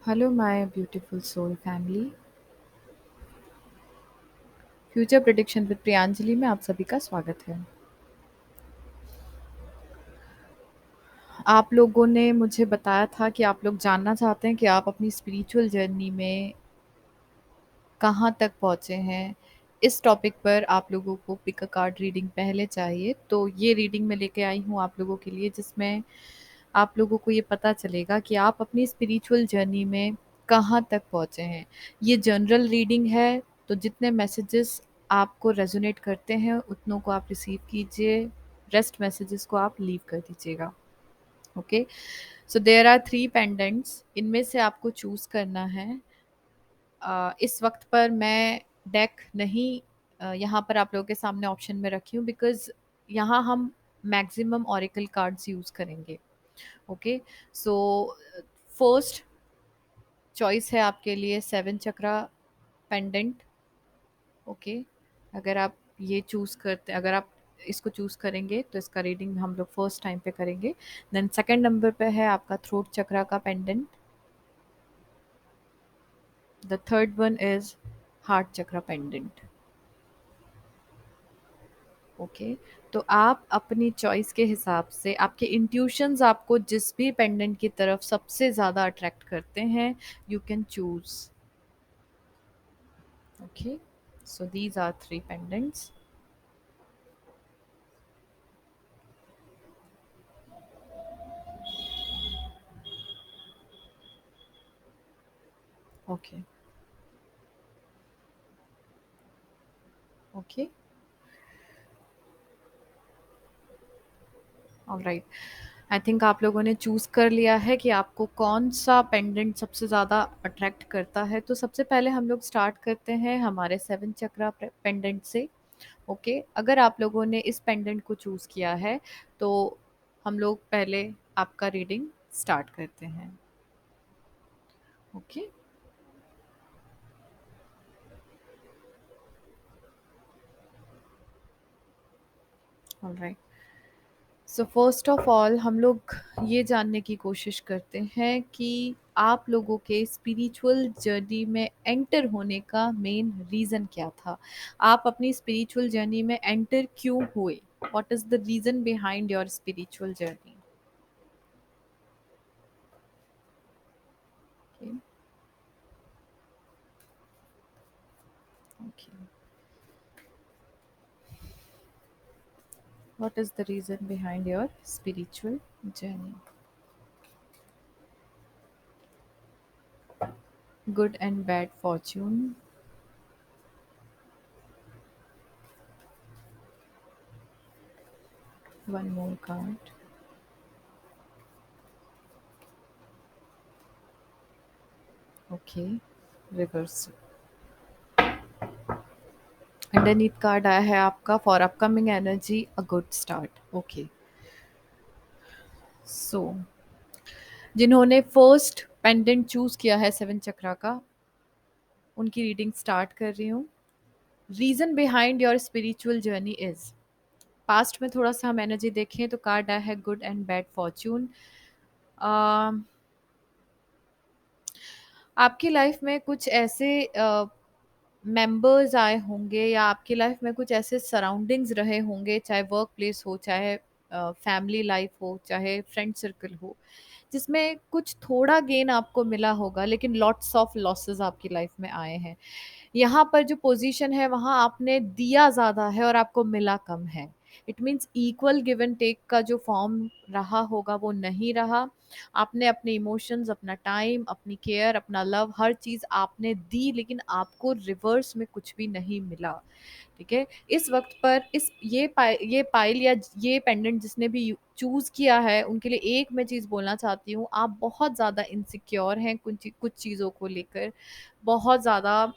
Hello my beautiful soul family. Future prediction with Priyanjali में आप सभी का स्वागत है। आप लोगों ने मुझे बताया था कि आप लोग जानना चाहते हैं कि आप अपनी स्पिरिचुअल जर्नी में कहाँ तक पहुँचे हैं। इस टॉपिक पर आप लोगों को पिक अ कार्ड रीडिंग पहले चाहिए, तो ये रीडिंग मैं लेके आई हूँ आप लोगों के लिए, जिसमें आप लोगों को ये पता चलेगा कि आप अपनी स्पिरिचुअल जर्नी में कहाँ तक पहुँचे हैं। ये जनरल रीडिंग है, तो जितने मैसेजेस आपको रेजोनेट करते हैं उतनों को आप रिसीव कीजिए, रेस्ट मैसेजेस को आप लीव कर दीजिएगा। Okay, so there are 3 pendants, इनमें से आपको चूज करना है। इस वक्त पर मैं डेक नहीं यहाँ पर आप लोगों के सामने ऑप्शन में रखी हूँ, बिकॉज यहाँ हम मैक्सिमम ऑरिकल कार्ड्स यूज करेंगे। ओके, सो फर्स्ट चॉइस है आपके लिए 7 चक्रा पेंडेंट। ओके, अगर आप ये चूज करते, अगर आप इसको चूज करेंगे तो इसका रीडिंग हम लोग फर्स्ट टाइम पे करेंगे। देन सेकंड नंबर पे है आपका थ्रोट चक्रा का pendant. The third one is heart chakra pendant. Okay, तो आप अपनी चॉइस के हिसाब से, आपके इंट्यूशंस आपको जिस भी पेंडेंट की तरफ सबसे ज़्यादा अट्रैक्ट करते हैं, you can choose. Okay, so these are 3 pendants. Okay, okay, all right. I think आप लोगों ने चूज कर लिया है कि आपको कौन सा पेंडेंट सबसे ज़्यादा अट्रैक्ट करता है। तो सबसे पहले हम लोग स्टार्ट करते हैं हमारे 7 चक्रा पेंडेंट से। ओके, अगर आप लोगों ने इस पेंडेंट को चूज किया है तो हम लोग पहले आपका रीडिंग स्टार्ट करते हैं। Okay, alright. So first of all हम लोग ये जानने की कोशिश करते हैं कि आप लोगों के स्पिरिचुअल जर्नी में एंटर होने का मेन रीज़न क्या था। आप अपनी स्पिरिचुअल जर्नी में एंटर क्यों हुए? What is the reason behind your spiritual journey? Okay, okay, what is the reason behind your spiritual journey? Good and bad fortune. One more card. Okay, reverse. Underneath card आया है आपका for upcoming energy a good start. Okay, so जिन्होंने first pendant choose किया है 7 चक्रा का, उनकी reading start कर रही हूँ। Reason behind your spiritual journey is, past में थोड़ा सा हम एनर्जी देखें तो कार्ड आया है गुड एंड बैड फॉर्च्यून। आपकी लाइफ में कुछ ऐसे मेंबर्स आए होंगे, या आपकी लाइफ में कुछ ऐसे सराउंडिंग्स रहे होंगे, चाहे वर्क प्लेस हो, चाहे फैमिली लाइफ हो, चाहे फ्रेंड सर्कल हो, जिसमें कुछ थोड़ा गेन आपको मिला होगा, लेकिन लॉट्स ऑफ लॉसेस आपकी लाइफ में आए हैं। यहाँ पर जो पोजीशन है वहाँ आपने दिया ज़्यादा है और आपको मिला कम है। It means equal give and take का जो फॉर्म रहा होगा वो नहीं रहा। आपने अपने इमोशंस, अपना टाइम, अपनी केयर, अपना लव, हर चीज़ आपने दी, लेकिन आपको रिवर्स में कुछ भी नहीं मिला। ठीक है, इस वक्त पर इस ये पाइल या ये पेंडेंट जिसने भी चूज किया है, उनके लिए एक मैं चीज बोलना चाहती हूँ, आप बहुत ज्यादा इनसिक्योर हैं कुछ चीजों को लेकर। बहुत ज्यादा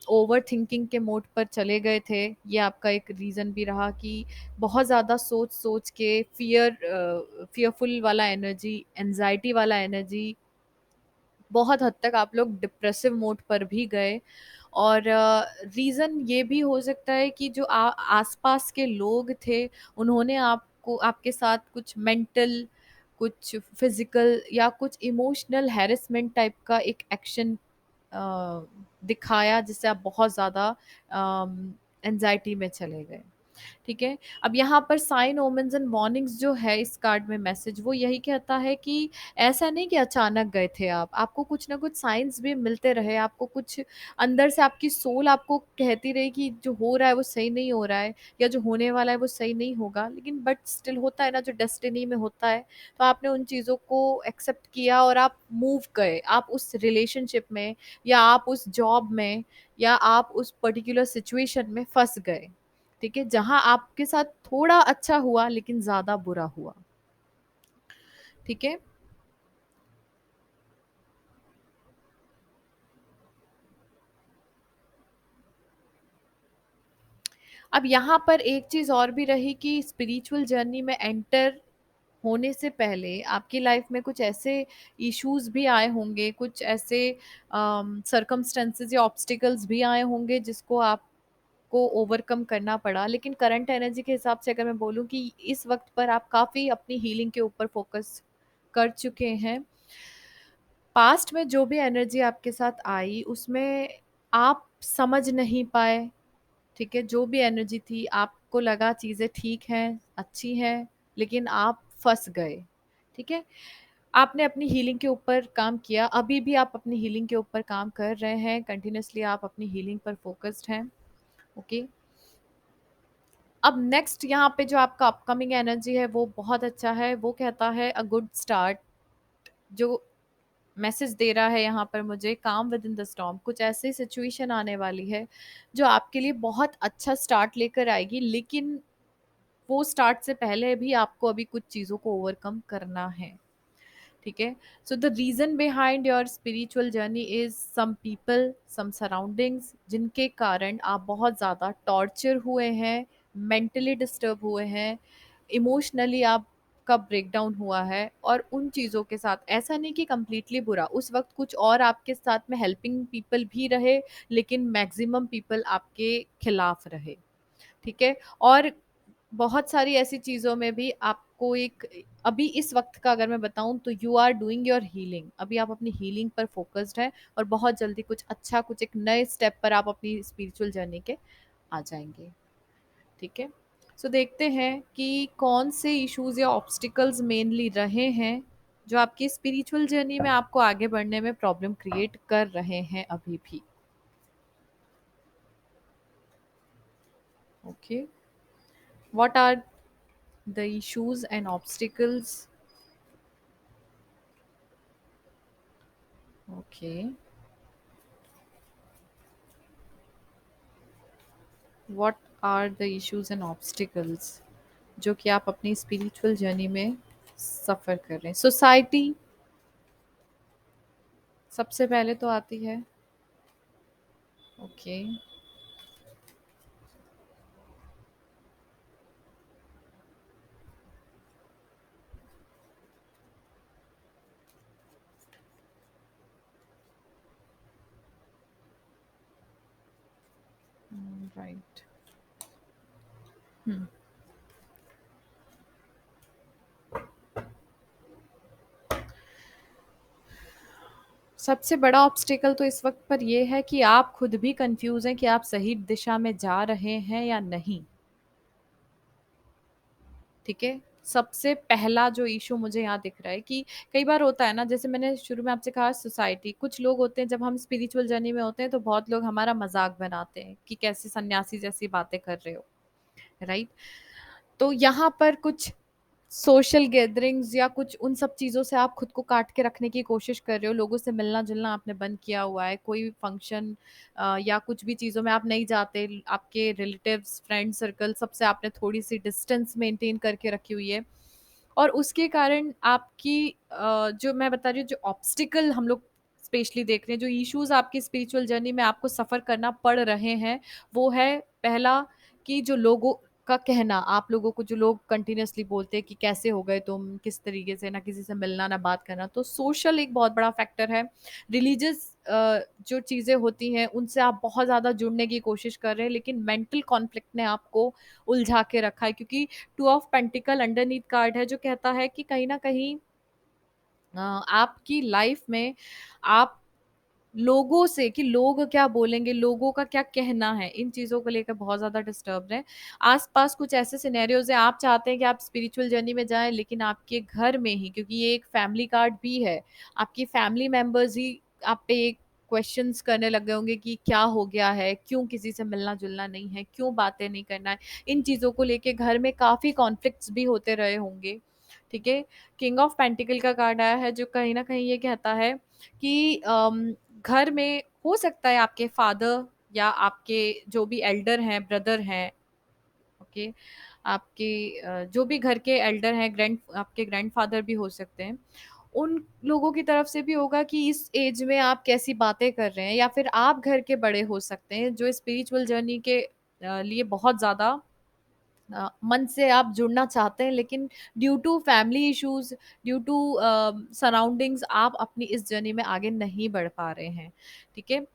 ओवर थिंकिंग के मोड पर चले गए थे। ये आपका एक रीजन भी रहा कि बहुत ज्यादा सोच सोच के फियरफुल वाला एनर्जी, एनजाइटी वाला एनर्जी, बहुत हद तक आप लोग डिप्रेसिव मोड पर भी गए। और रीज़न ये भी हो सकता है कि जो आसपास के लोग थे, उन्होंने आपको, आपके साथ कुछ मेंटल, कुछ फिजिकल या कुछ इमोशनल हैरेसमेंट टाइप का एक एक्शन दिखाया, जिससे आप बहुत ज़्यादा एंजाइटी में चले गए। ठीक है। अब यहाँ पर साइन ओमेंस एंड वार्निंग्स जो है इस कार्ड में मैसेज, वो यही कहता है कि ऐसा नहीं कि अचानक गए थे आप, आपको कुछ ना कुछ साइंस भी मिलते रहे, आपको कुछ अंदर से आपकी सोल आपको कहती रही कि जो हो रहा है वो सही नहीं हो रहा है, या जो होने वाला है वो सही नहीं होगा, लेकिन बट स्टिल होता है ना, जो डेस्टिनी में होता है। तो आपने उन चीज़ों को एक्सेप्ट किया और आप मूव गए, आप उस रिलेशनशिप में, या आप उस जॉब में, या आप उस पर्टिकुलर सिचुएशन में फंस गए। ठीक है, जहां आपके साथ थोड़ा अच्छा हुआ लेकिन ज्यादा बुरा हुआ। ठीक है। अब यहाँ पर एक चीज और भी रही कि स्पिरिचुअल जर्नी में एंटर होने से पहले आपकी लाइफ में कुछ ऐसे इश्यूज भी आए होंगे, कुछ ऐसे सरकमस्टेंसेस या ऑब्स्टिकल्स भी आए होंगे जिसको आपको ओवरकम करना पड़ा। लेकिन करंट एनर्जी के हिसाब से अगर मैं बोलूँ कि इस वक्त पर आप काफ़ी अपनी हीलिंग के ऊपर फोकस कर चुके हैं। पास्ट में जो भी एनर्जी आपके साथ आई उसमें आप समझ नहीं पाए। ठीक है, जो भी एनर्जी थी आपको लगा चीज़ें ठीक हैं, अच्छी हैं, लेकिन आप फंस गए। ठीक है, आपने अपनी हीलिंग के ऊपर काम किया, अभी भी आप अपनी हीलिंग के ऊपर काम कर रहे हैं, कंटिन्यूसली आप अपनी हीलिंग पर फोकस्ड हैं। ओके। अब नेक्स्ट यहाँ पे जो आपका अपकमिंग एनर्जी है वो बहुत अच्छा है, वो कहता है अ गुड स्टार्ट। जो मैसेज दे रहा है यहाँ पर मुझे, काम विद इन द स्टॉर्म, कुछ ऐसी सिचुएशन आने वाली है जो आपके लिए बहुत अच्छा स्टार्ट लेकर आएगी, लेकिन वो स्टार्ट से पहले भी आपको अभी कुछ चीज़ों को ओवरकम करना है। ठीक है। So the reason behind your spiritual journey is some people, some surroundings, जिनके कारण आप बहुत ज़्यादा टॉर्चर हुए हैं, मेंटली डिस्टर्ब हुए हैं, इमोशनली आपका ब्रेकडाउन हुआ है। और उन चीज़ों के साथ ऐसा नहीं कि कंप्लीटली बुरा, उस वक्त कुछ और आपके साथ में हेल्पिंग पीपल भी रहे, लेकिन मैक्सिमम पीपल आपके खिलाफ रहे। ठीक है। और बहुत सारी ऐसी चीज़ों में भी आपको एक, अभी इस वक्त का अगर मैं बताऊं तो you are doing your healing, अभी आप अपनी हीलिंग पर फोकस्ड हैं, और बहुत जल्दी कुछ अच्छा, कुछ एक नए स्टेप पर आप अपनी स्पिरिचुअल जर्नी के आ जाएंगे। ठीक है। सो देखते हैं कि कौन से इश्यूज या ऑब्स्टिकल्स मेनली रहे हैं जो आपकी स्पिरिचुअल जर्नी में आपको आगे बढ़ने में प्रॉब्लम क्रिएट कर रहे हैं अभी भी। Okay. What are the issues and obstacles? Okay. What are the issues and obstacles जो कि आप अपनी स्पिरिचुअल जर्नी में सफ़र कर रहे हैं? सोसाइटी सबसे पहले तो आती है। ओके। राइट। सबसे बड़ा ऑब्स्टिकल तो इस वक्त पर ये है कि आप खुद भी कंफ्यूज हैं कि आप सही दिशा में जा रहे हैं या नहीं। ठीक है। सबसे पहला जो इशू मुझे यहाँ दिख रहा है कि कई बार होता है ना, जैसे मैंने शुरू में आपसे कहा, सोसाइटी, कुछ लोग होते हैं जब हम स्पिरिचुअल जर्नी में होते हैं तो बहुत लोग हमारा मजाक बनाते हैं कि कैसे सन्यासी जैसी बातें कर रहे हो। राइट। तो यहाँ पर कुछ सोशल गैदरिंग्स या कुछ उन सब चीज़ों से आप खुद को काट के रखने की कोशिश कर रहे हो, लोगों से मिलना जुलना आपने बंद किया हुआ है, कोई फंक्शन या कुछ भी चीज़ों में आप नहीं जाते, आपके रिलेटिव्स, फ्रेंड सर्कल, सबसे आपने थोड़ी सी डिस्टेंस मेंटेन करके रखी हुई है। और उसके कारण आपकी जो मैं बता रही हूँ, जो ऑब्स्टिकल हम लोग स्पेशली देख रहे हैं, जो इश्यूज आपकी स्पिरिचुअल जर्नी में आपको सफ़र करना पड़ रहे हैं, वो है पहला कि जो लोगों का कहना, आप लोगों को जो लोग कंटिन्यूअसली बोलते हैं कि कैसे हो गए तुम, किस तरीके से, ना किसी से मिलना ना बात करना, तो सोशल एक बहुत बड़ा फैक्टर है। रिलीजियस जो चीज़ें होती हैं उनसे आप बहुत ज़्यादा जुड़ने की कोशिश कर रहे हैं, लेकिन मेंटल कॉन्फ्लिक्ट ने आपको उलझा के रखा है, क्योंकि two of pentacle underneath card है जो कहता है कि कहीं ना कहीं आपकी लाइफ में आप लोगों से कि लोग क्या बोलेंगे, लोगों का क्या कहना है, इन चीजों को लेकर बहुत ज्यादा डिस्टर्ब हैं। आसपास कुछ ऐसे सिनेरियोज हैं, आप चाहते हैं कि आप स्पिरिचुअल जर्नी में जाएं, लेकिन आपके घर में ही, क्योंकि ये एक फैमिली कार्ड भी है, आपकी फैमिली मेंबर्स ही आप पे एक क्वेश्चंस करने लग गए होंगे कि क्या हो गया है, क्यों किसी से मिलना जुलना नहीं है, क्यों बातें नहीं करना है। इन चीजों को लेके घर में काफी कॉन्फ्लिक्ट्स भी होते रहे होंगे। ठीक है। किंग ऑफ पेंटिकल का कार्ड आया है, जो कहीं ना कहीं ये कहता है कि घर में हो सकता है आपके फादर या आपके जो भी एल्डर हैं, ब्रदर हैं, ओके, आपके जो भी घर के एल्डर हैं, आपके ग्रैंडफादर भी हो सकते हैं, उन लोगों की तरफ से भी होगा कि इस एज में आप कैसी बातें कर रहे हैं, या फिर आप घर के बड़े हो सकते हैं जो स्पिरिचुअल जर्नी के लिए बहुत ज्यादा मन से आप जुड़ना चाहते हैं, लेकिन due to family issues, due to surroundings, आप अपनी इस जर्नी में आगे नहीं बढ़ पा रहे हैं। ठीक है।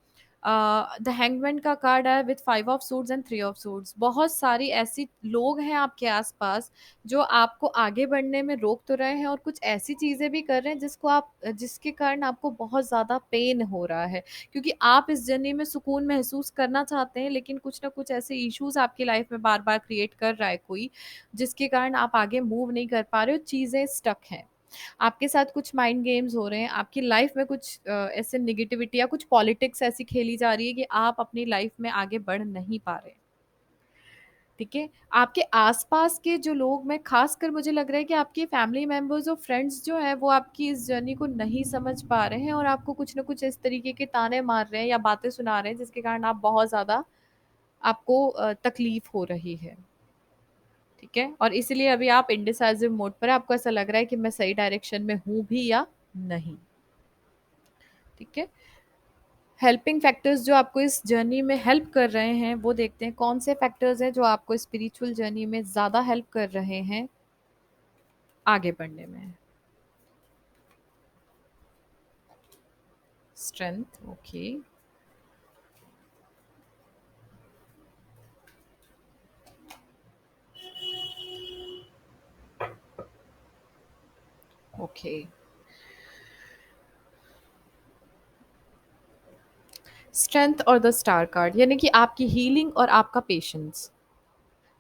द हैंगमैन का कार्ड है with 5 of suits and 3 of suits. बहुत सारी ऐसी लोग हैं आपके आसपास जो आपको आगे बढ़ने में रोक तो रहे हैं, और कुछ ऐसी चीजें भी कर रहे हैं जिसके कारण आपको बहुत ज्यादा पेन हो रहा है, क्योंकि आप इस जर्नी में सुकून महसूस करना चाहते हैं, लेकिन कुछ ना कुछ ऐसे इश्यूज आपकी लाइफ में बार बार क्रिएट कर रहा है कोई, जिसके कारण आप आगे मूव नहीं कर पा रहे हो, चीजें स्टक हैं। आपके साथ कुछ माइंड गेम्स हो रहे हैं, आपकी लाइफ में कुछ ऐसे निगेटिविटी या कुछ पॉलिटिक्स ऐसी खेली जा रही है कि आप अपनी लाइफ में आगे बढ़ नहीं पा रहे। ठीक है। आपके आसपास के जो लोग, मैं खासकर मुझे लग रहा है कि आपके फैमिली मेंबर्स और फ्रेंड्स जो हैं वो आपकी इस जर्नी को नहीं समझ पा रहे हैं, और आपको कुछ ना कुछ इस तरीके के ताने मार रहे हैं या बातें सुना रहे हैं, जिसके कारण आप बहुत ज्यादा, आपको तकलीफ हो रही है। ठीक है। और इसलिए अभी आप इंडिसाइसिव मोड पर है, आपको ऐसा लग रहा है कि मैं सही डायरेक्शन में हूं भी या नहीं। ठीक है। हेल्पिंग फैक्टर्स जो आपको इस जर्नी में हेल्प कर रहे हैं, वो देखते हैं कौन से फैक्टर्स हैं जो आपको स्पिरिचुअल जर्नी में ज़्यादा हेल्प कर रहे हैं आगे बढ़ने में। Strength, okay. ओके। स्ट्रेंथ और द स्टार कार्ड, यानी कि आपकी हीलिंग और आपका पेशेंस।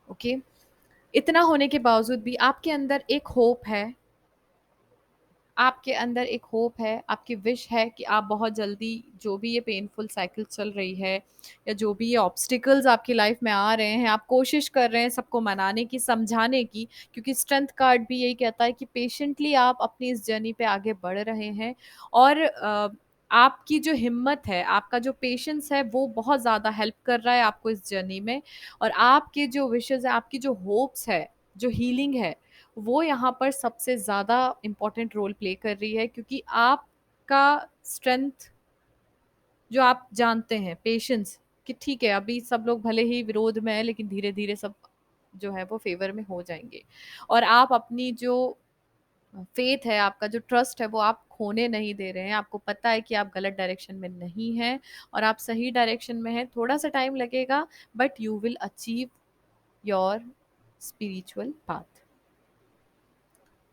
ओके। इतना होने के बावजूद भी आपके अंदर एक होप है, आपके अंदर एक होप है, आपकी विश है कि आप बहुत जल्दी, जो भी ये पेनफुल साइकिल चल रही है या जो भी ये ऑब्स्टिकल्स आपकी लाइफ में आ रहे हैं, आप कोशिश कर रहे हैं सबको मनाने की, समझाने की, क्योंकि स्ट्रेंथ कार्ड भी यही कहता है कि पेशेंटली आप अपनी इस जर्नी पे आगे बढ़ रहे हैं, और आपकी जो हिम्मत है, आपका जो पेशेंस है, वो बहुत ज़्यादा हेल्प कर रहा है आपको इस जर्नी में। और आपके जो विशेज़ है, आपकी जो होप्स है, जो हीलिंग है, वो यहाँ पर सबसे ज़्यादा इम्पोर्टेंट रोल प्ले कर रही है, क्योंकि आपका स्ट्रेंथ जो आप जानते हैं, पेशेंस, कि ठीक है अभी सब लोग भले ही विरोध में है, लेकिन धीरे धीरे सब जो है वो फेवर में हो जाएंगे। और आप अपनी जो फेथ है, आपका जो ट्रस्ट है, वो आप खोने नहीं दे रहे हैं। आपको पता है कि आप गलत डायरेक्शन में नहीं हैं, और आप सही डायरेक्शन में हैं। थोड़ा सा टाइम लगेगा, but you will achieve your spiritual path.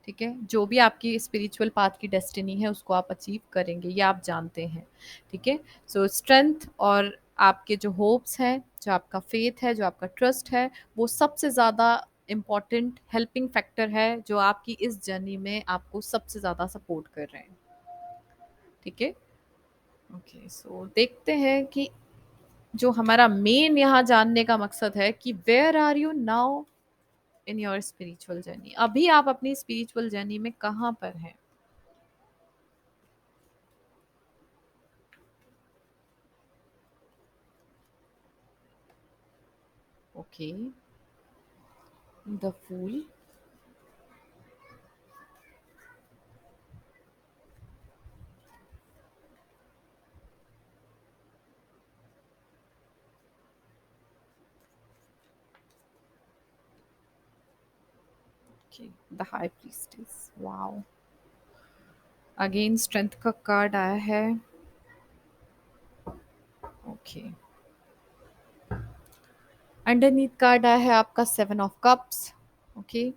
ठीक है। जो भी आपकी स्पिरिचुअल पाथ की डेस्टिनी है, उसको आप अचीव करेंगे, ये आप जानते हैं। ठीक है। सो स्ट्रेंथ और आपके जो होप्स हैं, जो आपका फेथ है, जो आपका ट्रस्ट है, वो सबसे ज़्यादा इम्पॉर्टेंट हेल्पिंग फैक्टर है, जो आपकी इस जर्नी में आपको सबसे ज़्यादा सपोर्ट कर रहे हैं। ठीक है। ओके, सो देखते हैं कि जो हमारा मेन यहाँ जानने का मकसद है कि where are you now in your spiritual journey. अभी आप अपनी स्पिरिचुअल जर्नी में कहाँ पर हैं। Okay. The fool. Okay. The high priestess, wow. Again strength का कार्ड आया है। ओके। अंडरनीथ कार्ड आया है आपका 7 ऑफ कप्स। ओके।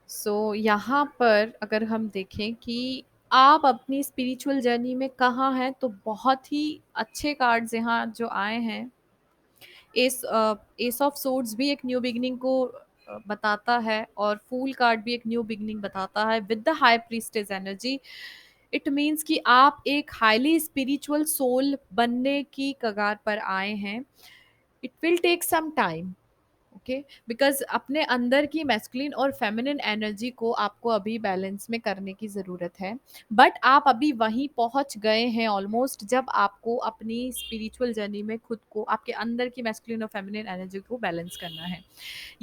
सो यहाँ पर अगर हम देखें कि आप अपनी स्पिरिचुअल जर्नी में कहाँ हैं, तो बहुत ही अच्छे कार्ड्स यहाँ जो आए हैं। एस ऑफ सोर्ड्स भी एक न्यू बिगिनिंग को बताता है, और फूल कार्ड भी एक न्यू बिगिनिंग बताता है with the high priestess energy. It means कि आप एक हाईली स्पिरिचुअल सोल बनने की कगार पर आए हैं। It will take some time, okay, because अपने अंदर की मैस्कुलिन और फेमिनिन एनर्जी को आपको अभी बैलेंस में करने की ज़रूरत है। बट आप अभी वहीं पहुंच गए हैं ऑलमोस्ट, जब आपको अपनी स्पिरिचुअल जर्नी में खुद को, आपके अंदर की मैस्कुलिन और फेमिनिन एनर्जी को बैलेंस करना है।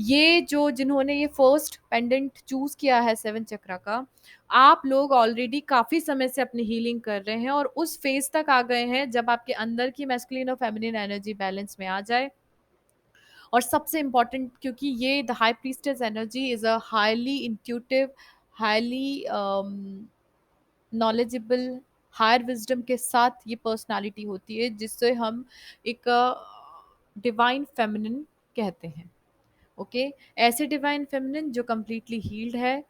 ये जो जिन्होंने ये फर्स्ट पेंडेंट चूज किया है सेवन चक्रा का, आप लोग ऑलरेडी काफी समय से अपनी हीलिंग कर रहे हैं और उस फेज तक आ गए हैं जब आपके अंदर की मैस्कुलिन और फेमिनिन एनर्जी बैलेंस में आ जाए। और सबसे इम्पॉर्टेंट, क्योंकि ये the high priestess energy is a highly intuitive, highly knowledgeable, higher wisdom के साथ ये पर्सनालिटी होती है, जिससे हम एक डिवाइन फेमिनिन कहते हैं। ओके, ऐसे डिवाइन फेमिनिन जो कंप्लीटली हील्ड है,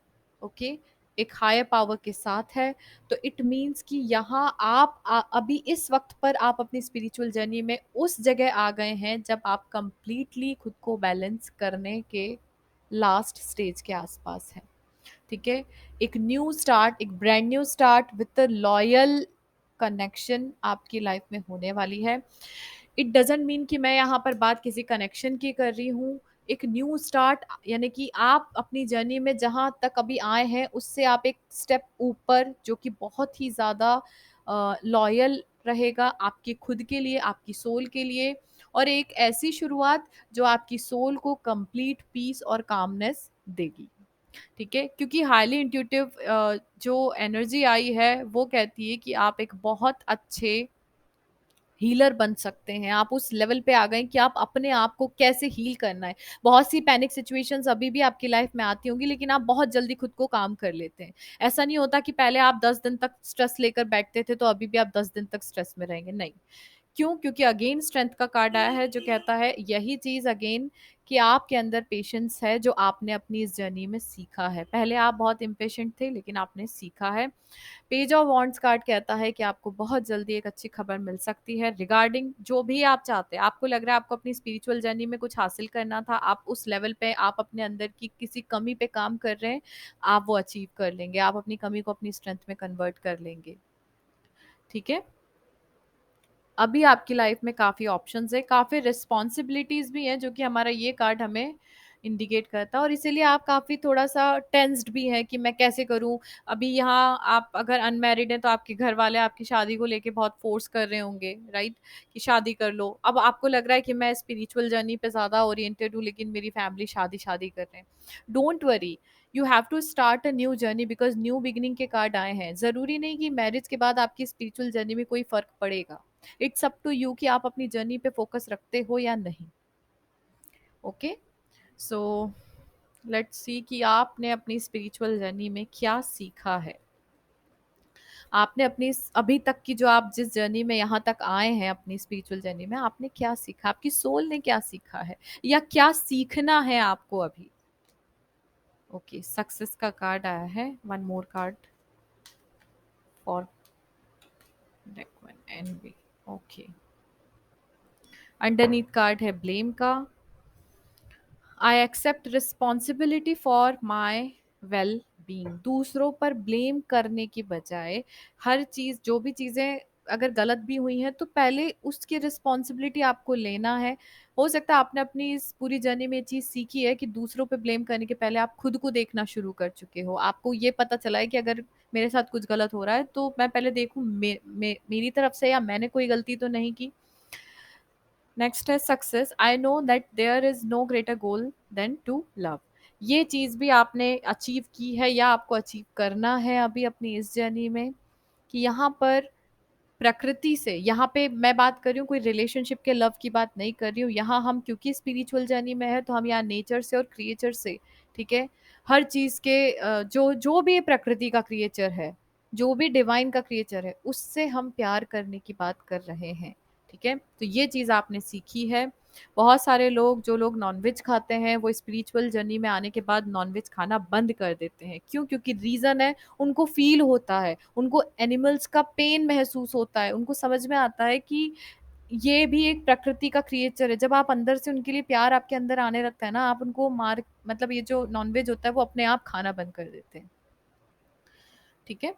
ओके, एक हायर पावर के साथ है। तो इट मीन्स कि यहाँ आप अभी इस वक्त पर आप अपनी स्पिरिचुअल जर्नी में उस जगह आ गए हैं जब आप कंप्लीटली खुद को बैलेंस करने के लास्ट स्टेज के आसपास हैं। ठीक है, एक न्यू स्टार्ट, एक brand new start with loyal connection आपकी लाइफ में होने वाली है। इट डजेंट मीन कि मैं यहाँ पर बात किसी कनेक्शन की कर रही हूँ। एक न्यू स्टार्ट यानी कि आप अपनी जर्नी में जहाँ तक अभी आए हैं उससे आप एक स्टेप ऊपर, जो कि बहुत ही ज़्यादा लॉयल रहेगा आपकी खुद के लिए, आपकी सोल के लिए, और एक ऐसी शुरुआत जो आपकी सोल को कंप्लीट पीस और कामनेस देगी। ठीक है, क्योंकि हाईली इंट्यूटिव जो एनर्जी आई है वो कहती है कि आप एक बहुत अच्छे हीलर बन सकते हैं। आप उस लेवल पे आ गए कि आप अपने आप को कैसे हील करना है। बहुत सी पैनिक सिचुएशंस अभी भी आपकी लाइफ में आती होंगी, लेकिन आप बहुत जल्दी खुद को काम कर लेते हैं। ऐसा नहीं होता कि पहले आप 10 दिन तक स्ट्रेस लेकर बैठते थे तो अभी भी आप 10 दिन तक स्ट्रेस में रहेंगे, नहीं। क्यों? क्योंकि अगेन स्ट्रेंथ का कार्ड आया है जो कहता है यही चीज अगेन, कि आपके अंदर पेशेंस है जो आपने अपनी इस जर्नी में सीखा है। पहले आप बहुत इम्पेशेंट थे, लेकिन आपने सीखा है। पेज ऑफ वॉन्ड्स कार्ड कहता है कि आपको बहुत जल्दी एक अच्छी खबर मिल सकती है रिगार्डिंग जो भी आप चाहते हैं। आपको लग रहा है आपको अपनी स्पिरिचुअल जर्नी में कुछ हासिल करना था, आप उस लेवल पे, आप अपने अंदर की किसी कमी पे काम कर रहे हैं, आप वो अचीव कर लेंगे। आप अपनी कमी को अपनी स्ट्रेंथ में कन्वर्ट कर लेंगे। ठीक है, अभी आपकी लाइफ में काफ़ी ऑप्शंस है, काफ़ी रिस्पॉन्सिबिलिटीज़ भी हैं, जो कि हमारा ये कार्ड हमें इंडिकेट करता है, और इसीलिए आप काफ़ी थोड़ा सा टेंस्ड भी है कि मैं कैसे करूं। अभी यहाँ आप अगर अनमैरिड हैं तो आपके घर वाले आपकी शादी को लेके बहुत फोर्स कर रहे होंगे, राइट, कि शादी कर लो। अब आपको लग रहा है कि मैं स्पिरिचुअल जर्नी पे ज़्यादा ओरिएंटेड हूँ, लेकिन मेरी फैमिली शादी शादी कर रहे हैं। Don't worry, you have to start a new journey, because new beginning के कार्ड आए हैं। ज़रूरी नहीं कि मैरिज के बाद आपकी स्पिरिचुअल जर्नी में कोई फ़र्क पड़ेगा। इट्स अप टू यू कि आप अपनी जर्नी पे फोकस रखते हो या नहीं। ओके, सो लेट्स सी कि आपने अपनी स्पिरिचुअल जर्नी में क्या सीखा है। आपने अपनी अभी तक की, जो आप जिस जर्नी में यहाँ तक आए हैं अपनी स्पिरिचुअल जर्नी में, आपने क्या सीखा, आपकी सोल ने क्या सीखा है, या क्या सीखना है आपको अभी। ओके, सक्सेस का कार्ड आया है। One more card for deck one envy. Okay, underneath card है ब्लेम का। I accept responsibility for my well being. दूसरों पर ब्लेम करने की बजाय, हर चीज़, जो भी चीज़ें अगर गलत भी हुई हैं तो पहले उसकी रिस्पॉन्सिबिलिटी आपको लेना है। हो सकता है आपने अपनी इस पूरी जर्नी में ये चीज़ सीखी है कि दूसरों पे ब्लेम करने के पहले आप खुद को देखना शुरू कर चुके हो। आपको ये पता चला है कि अगर मेरे साथ कुछ गलत हो रहा है तो मैं पहले देखूं मेरी तरफ से, या मैंने कोई गलती तो नहीं की। नेक्स्ट है success. I know that there is no greater goal than to love. ये चीज़ भी आपने अचीव की है या आपको अचीव करना है अभी अपनी इस जर्नी में, कि यहाँ पर प्रकृति से, यहाँ पे मैं बात कर रही हूँ कोई रिलेशनशिप के लव की बात नहीं कर रही हूँ। यहाँ हम क्योंकि स्पिरिचुअल जर्नी में है तो हम यहाँ नेचर से और क्रिएचर से, ठीक है, हर चीज़ के जो जो भी प्रकृति का क्रिएचर है, जो भी डिवाइन का क्रिएचर है, उससे हम प्यार करने की बात कर रहे हैं। ठीक है, तो ये चीज़ आपने सीखी है। बहुत सारे लोग, जो लोग नॉनवेज खाते हैं, वो स्पिरिचुअल जर्नी में आने के बाद नॉनवेज खाना बंद कर देते हैं। क्यों? क्योंकि रीज़न है, उनको फ़ील होता है, उनको एनिमल्स का पेन महसूस होता है, उनको समझ में आता है कि ये भी एक प्रकृति का क्रिएचर है। जब आप अंदर से उनके लिए प्यार आपके अंदर आने लगता है ना, आप उनको मार मतलब ये जो नॉनवेज होता है, वो अपने आप खाना बंद कर देते हैं। ठीक है?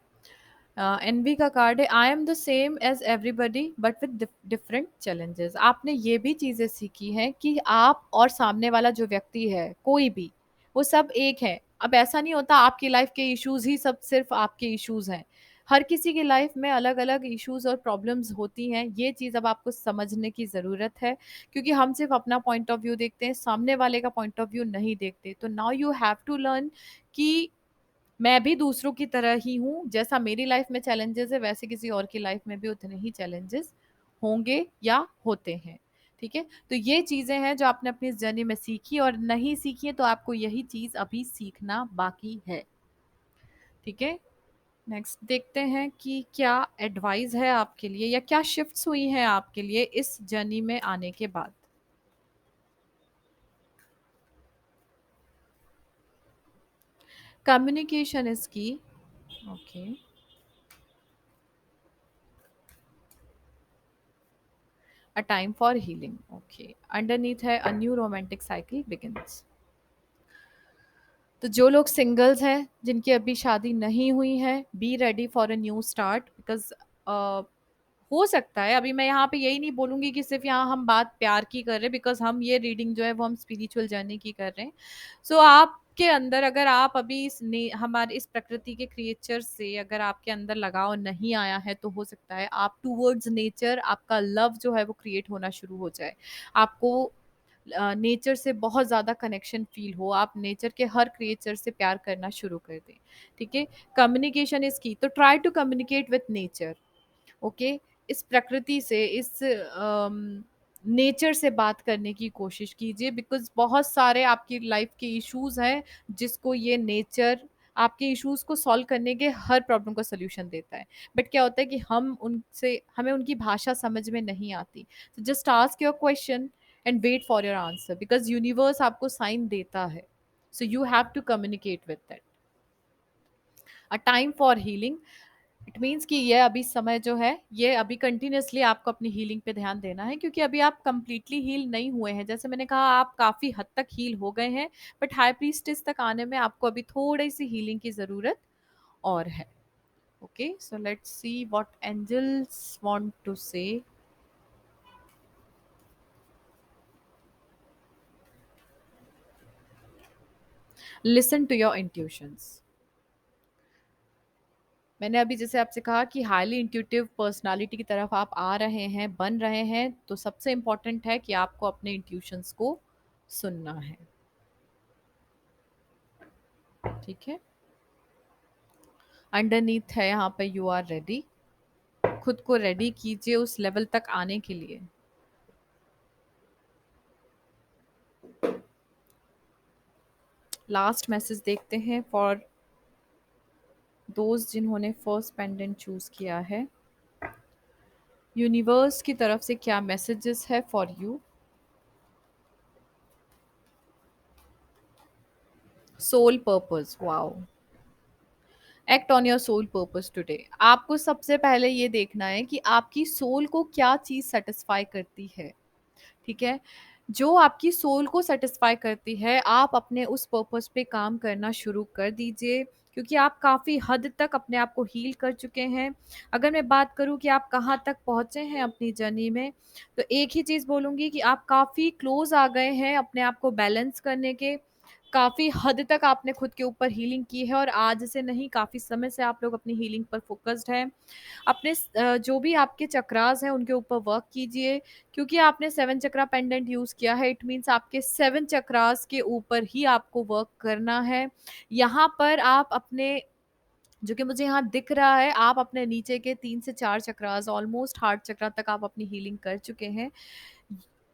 एनवी का कार्ड है, I am the same as everybody but with different challenges. आपने ये भी चीज़ें सीखी हैं कि आप और सामने वाला जो व्यक्ति है, कोई भी, वो सब एक है। अब ऐसा नहीं होता आपकी लाइफ के इश्यूज ही सब सिर्फ आपके इश्यूज हैं। हर किसी की लाइफ में अलग अलग इश्यूज और प्रॉब्लम्स होती हैं। ये चीज़ अब आपको समझने की ज़रूरत है, क्योंकि हम सिर्फ अपना पॉइंट ऑफ व्यू देखते हैं, सामने वाले का पॉइंट ऑफ व्यू नहीं देखते। तो now you have to learn कि मैं भी दूसरों की तरह ही हूँ, जैसा मेरी लाइफ में चैलेंजेस है, वैसे किसी और की लाइफ में भी उतने ही चैलेंजेस होंगे या होते हैं। ठीक है? तो ये चीज़ें हैं जो आपने अपनी इस जर्नी में सीखी, और नहीं सीखी है तो आपको यही चीज़ अभी सीखना बाकी है। ठीक है? नेक्स्ट देखते हैं कि क्या एडवाइस है आपके लिए, या क्या शिफ्ट्स हुई हैं आपके लिए इस जर्नी में आने के बाद। Communication is key. Okay. A time for healing. Okay. Underneath है, a new romantic cycle begins. तो जो लोग सिंगल्स हैं, जिनकी अभी शादी नहीं हुई है, be ready for a new start, because हो सकता है, अभी मैं यहाँ पे यही नहीं बोलूंगी कि सिर्फ यहाँ हम बात प्यार की कर रहे हैं, बिकॉज हम ये रीडिंग जो है वो हम स्पिरिचुअल जर्नी की कर रहे हैं। सो आपके अंदर, अगर आप अभी हमारे इस प्रकृति के क्रिएचर से अगर आपके अंदर लगाव नहीं आया है, तो हो सकता है आप टूवर्ड्स नेचर, आपका लव जो है वो क्रिएट होना शुरू हो जाए। आपको नेचर से बहुत ज़्यादा कनेक्शन फील हो, आप नेचर के हर क्रिएचर से प्यार करना शुरू कर दें। ठीक है? कम्युनिकेशन इज की, तो try to communicate with nature. Okay? इस प्रकृति से, इस नेचर से बात करने की कोशिश कीजिए, बिकॉज बहुत सारे आपकी लाइफ के इश्यूज हैं, जिसको ये नेचर आपके इश्यूज को सॉल्व करने के हर प्रॉब्लम का सोल्यूशन देता है। बट क्या होता है कि हमें उनकी भाषा समझ में नहीं आती। तो just ask your question and wait for your answer, because universe आपको साइन देता है। So you have to communicate with that. A time for healing, it means कि ये अभी समय जो है, ये अभी कंटिन्यूअसली आपको अपनी हीलिंग पे ध्यान देना है, क्योंकि अभी आप कंप्लीटली हील नहीं हुए हैं। जैसे मैंने कहा, आप काफ़ी हद तक हील हो गए हैं, बट हाई प्रीस्टिस तक आने में आपको अभी थोड़ी सी हीलिंग की ज़रूरत और है। Okay, so let's see what angels want to say. Listen to your intuitions. मैंने अभी जैसे आपसे कहा कि हाईली इंट्यूटिव पर्सनालिटी की तरफ आप आ रहे हैं, बन रहे हैं, तो सबसे इम्पोर्टेंट है कि आपको अपने इंट्यूशंस को सुनना है। ठीक है? अंडरनीथ है यहाँ पे, यू आर रेडी। खुद को रेडी कीजिए उस लेवल तक आने के लिए। लास्ट मैसेज देखते हैं फॉर दोस्त जिन्होंने फर्स्ट पेंडेंट चूज किया है। यूनिवर्स की तरफ से क्या मैसेजेस है for you. Soul purpose, wow. Act on your soul purpose today. आपको सबसे पहले ये देखना है कि आपकी सोल को क्या चीज़ सेटिस्फाई करती है। ठीक है? जो आपकी सोल को सेटिस्फाई करती है, आप अपने उस पर्पस पे काम करना शुरू कर दीजिए, क्योंकि आप काफ़ी हद तक अपने आप को हील कर चुके हैं। अगर मैं बात करूँ कि आप कहाँ तक पहुँचे हैं अपनी जर्नी में, तो एक ही चीज़ बोलूँगी कि आप काफ़ी क्लोज आ गए हैं अपने आप को बैलेंस करने के। काफ़ी हद तक आपने खुद के ऊपर हीलिंग की है, और आज से नहीं, काफ़ी समय से आप लोग अपनी हीलिंग पर फोकस्ड हैं। अपने जो भी आपके चक्रास हैं उनके ऊपर वर्क कीजिए, क्योंकि आपने 7 चक्रा पेंडेंट यूज़ किया है, इट मीन्स आपके 7 चक्रास के ऊपर ही आपको वर्क करना है। यहाँ पर आप अपने, जो कि मुझे यहाँ दिख रहा है, आप अपने नीचे के 3 से 4 चक्रास, ऑलमोस्ट हार्ट चक्रा तक आप अपनी हीलिंग कर चुके हैं।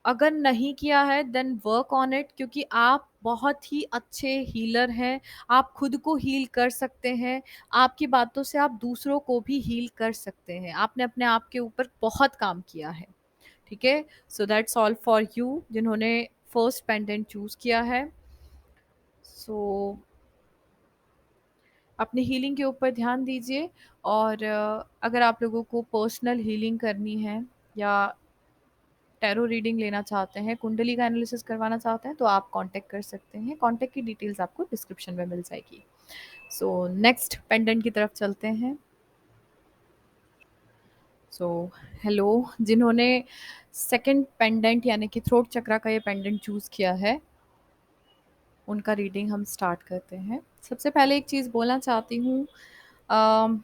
अगर नहीं किया है देन वर्क ऑन इट, क्योंकि आप बहुत ही अच्छे हीलर हैं। आप खुद को हील कर सकते हैं। आपकी बातों से आप दूसरों को भी हील कर सकते हैं। आपने अपने आप के ऊपर बहुत काम किया है। ठीक है, सो दैट्स ऑल फॉर यू जिन्होंने फर्स्ट पेंडेंट चूज किया है। सो अपनी हीलिंग के ऊपर ध्यान दीजिए। और अगर आप लोगों को पर्सनल हीलिंग करनी है या टैरो रीडिंग लेना चाहते हैं, कुंडली का एनालिसिस करवाना चाहते हैं, तो आप कांटेक्ट कर सकते हैं। कांटेक्ट की डिटेल्स आपको डिस्क्रिप्शन में मिल जाएगी। सो नेक्स्ट पेंडेंट की तरफ चलते हैं। सो हेलो, जिन्होंने सेकंड पेंडेंट यानी कि थ्रोट चक्रा का ये पेंडेंट चूज किया है, उनका रीडिंग हम स्टार्ट करते हैं। सबसे पहले एक चीज़ बोलना चाहती हूँ, अम,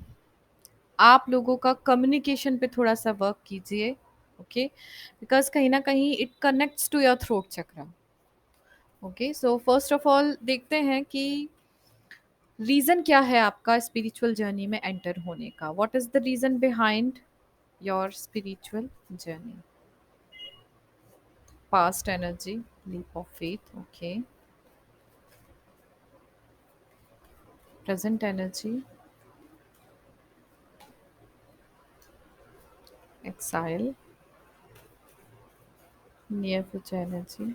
आप लोगों का कम्युनिकेशन पे थोड़ा सा वर्क कीजिए। ओके, बिकॉज कहीं ना कहीं it connects to your throat chakra. Okay, so first of all देखते हैं कि रीज़न क्या है आपका स्पिरिचुअल जर्नी में एंटर होने का। What is the reason behind your spiritual journey? Past energy, leap of faith, okay. Present energy, exile, near future energy,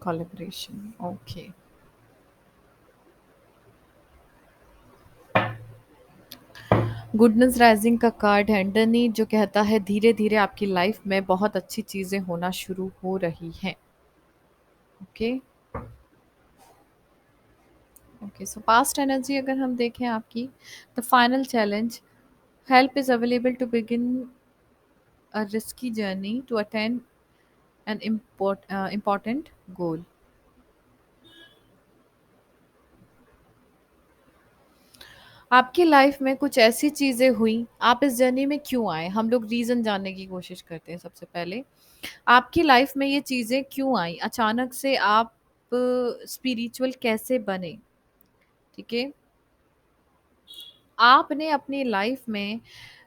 collaboration, okay. Goodness rising का कार्ड है अंडरनीथ, जो कहता है धीरे धीरे आपकी लाइफ में बहुत अच्छी चीज़ें होना शुरू हो रही हैं। Okay, okay. So past energy अगर हम देखें आपकी, the final challenge, help is available to begin a risky journey to attend an important goal. आपकी लाइफ में कुछ ऐसी चीज़ें हुई, आप इस जर्नी में क्यों आए, हम लोग रीज़न जानने की कोशिश करते हैं सबसे पहले। आपकी लाइफ में ये चीज़ें क्यों आई, अचानक से आप स्पिरिचुअल कैसे बने? ठीक है, आपने अपनी लाइफ में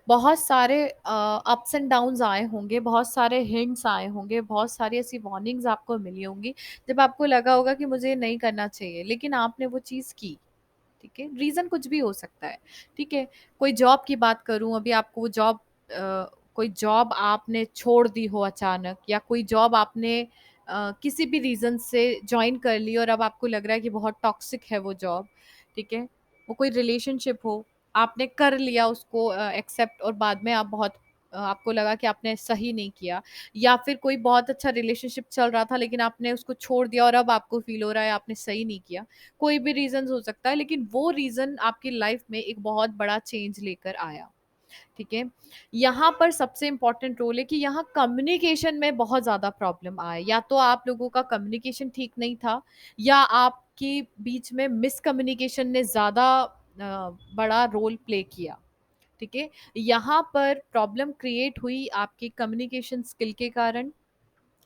बहुत सारे अप्स एंड डाउन्स आए होंगे, बहुत सारे हिंट्स आए होंगे, बहुत सारी ऐसी वार्निंग्स आपको मिली होंगी, जब आपको लगा होगा कि मुझे ये नहीं करना चाहिए, लेकिन आपने वो चीज़ की। ठीक है, रीज़न कुछ भी हो सकता है। ठीक है, कोई जॉब की बात करूँ, अभी आपको वो जॉब, कोई जॉब आपने छोड़ दी हो अचानक, या कोई जॉब आपने किसी भी रीज़न से जॉइन कर ली और अब आपको लग रहा है कि बहुत टॉक्सिक है वो जॉब। ठीक है, वो कोई रिलेशनशिप हो, आपने कर लिया उसको एक्सेप्ट, और बाद में आप बहुत आपको लगा कि आपने सही नहीं किया, या फिर कोई बहुत अच्छा रिलेशनशिप चल रहा था लेकिन आपने उसको छोड़ दिया और अब आपको फील हो रहा है आपने सही नहीं किया। कोई भी रीजन हो सकता है, लेकिन वो रीजन आपकी लाइफ में एक बहुत बड़ा चेंज लेकर आया। ठीक है, यहाँ पर सबसे इंपॉर्टेंट रोल है कि यहाँ कम्युनिकेशन में बहुत ज्यादा प्रॉब्लम आए, या तो आप लोगों का कम्युनिकेशन ठीक नहीं था, या आपके बीच में मिसकम्युनिकेशन ने ज्यादा बड़ा रोल प्ले किया। ठीक है, यहाँ पर प्रॉब्लम क्रिएट हुई आपकी कम्युनिकेशन स्किल के कारण,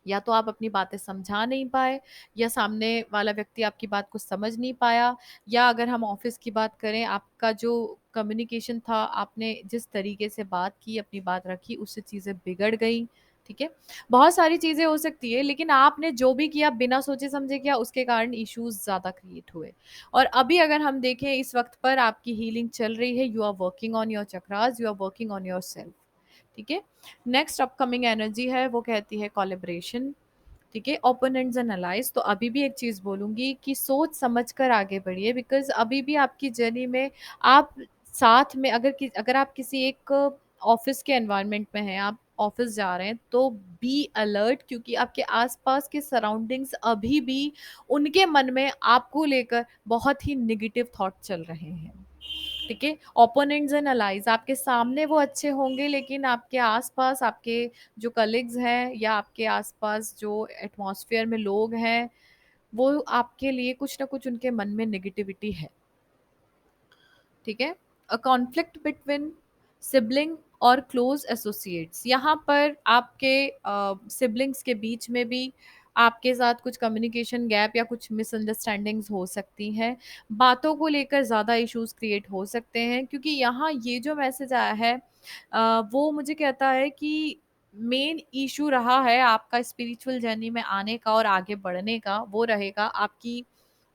या तो आप अपनी बातें समझा नहीं पाए, या सामने वाला व्यक्ति आपकी बात को समझ नहीं पाया, या अगर हम ऑफिस की बात करें, आपका जो कम्युनिकेशन था, आपने जिस तरीके से बात की, अपनी बात रखी, उससे चीज़ें बिगड़ गई। ठीक है, बहुत सारी चीज़ें हो सकती है, लेकिन आपने जो भी किया बिना सोचे समझे किया, उसके कारण इश्यूज ज़्यादा क्रिएट हुए। और अभी अगर हम देखें, इस वक्त पर आपकी हीलिंग चल रही है, you are working on your chakras, you are working on your self. ठीक है, नेक्स्ट अपकमिंग एनर्जी है, वो कहती है कोलेब्रेशन। ठीक है, ओपोनेंट्स एंड अलाइज, तो अभी भी एक चीज बोलूंगी कि सोच समझ कर आगे बढ़िए, बिकॉज अभी भी आपकी जर्नी में आप साथ में, अगर आप किसी एक ऑफिस के एनवायरनमेंट में हैं, आप ऑफिस जा रहे हैं, तो बी अलर्ट, क्योंकि आपके आसपास के सराउंडिंग्स अभी भी उनके मन में आपको लेकर बहुत ही निगेटिव थॉट चल रहे हैं। ठीक है, ओपोनेंट्स एंड अलाइज, आपके सामने वो अच्छे होंगे, लेकिन आपके आसपास आपके जो कलीग्स हैं, या आपके आसपास जो एटमॉस्फेयर में लोग हैं, वो आपके लिए कुछ ना कुछ उनके मन में नेगेटिविटी है। ठीक है, अ कॉन्फ्लिक्ट बिटवीन सिबलिंग और क्लोज एसोसिएट्स, यहाँ पर आपके सिबलिंग्स के बीच में भी आपके साथ कुछ कम्युनिकेशन गैप या कुछ मिसअंडरस्टैंडिंग्स हो सकती हैं। बातों को लेकर ज़्यादा इश्यूज क्रिएट हो सकते हैं, क्योंकि यहाँ ये जो मैसेज आया है, वो मुझे कहता है कि मेन इशू रहा है आपका स्पिरिचुअल जर्नी में आने का और आगे बढ़ने का, वो रहेगा आपकी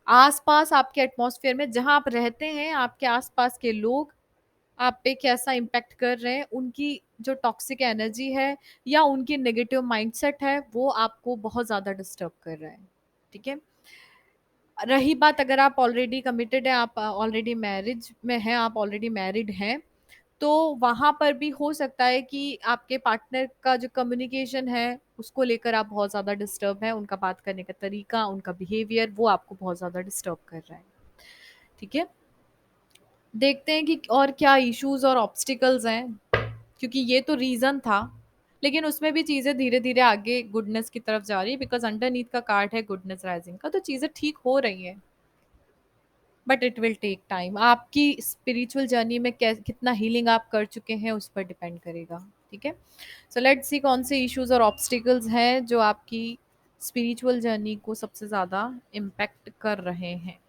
आस-पास, आपके एटमॉस्फेयर में जहाँ आप रहते हैं, आपके आस-पास के लोग, आप पे कैसा इम्पैक्ट कर रहे हैं, उनकी जो टॉक्सिक एनर्जी है या उनकी नेगेटिव माइंडसेट है, वो आपको बहुत ज़्यादा डिस्टर्ब कर रहा है। ठीक है। रही बात, अगर आप ऑलरेडी कमिटेड है, आप ऑलरेडी मैरिज में हैं, आप ऑलरेडी मैरिड हैं, तो वहां पर भी हो सकता है कि आपके पार्टनर का जो कम्युनिकेशन है उसको लेकर आप बहुत ज्यादा डिस्टर्ब है, उनका बात करने का तरीका, उनका बिहेवियर, वो आपको बहुत ज्यादा डिस्टर्ब कर रहा है। ठीक है। देखते हैं कि और क्या इश्यूज और ऑब्स्टिकल्स हैं, क्योंकि ये तो रीजन था, लेकिन उसमें भी चीजें धीरे धीरे आगे गुडनेस की तरफ जा रही है, बिकॉज अंडरनीथ का कार्ड है गुडनेस राइजिंग का, तो चीजें ठीक हो रही हैं। But it will take time. आपकी स्पिरिचुअल जर्नी में कितना हीलिंग आप कर चुके हैं उस पर डिपेंड करेगा। ठीक है। सो लेट्स सी कौन से इश्यूज और ऑब्स्टिकल्स हैं जो आपकी स्पिरिचुअल जर्नी को सबसे ज्यादा इम्पैक्ट कर रहे हैं।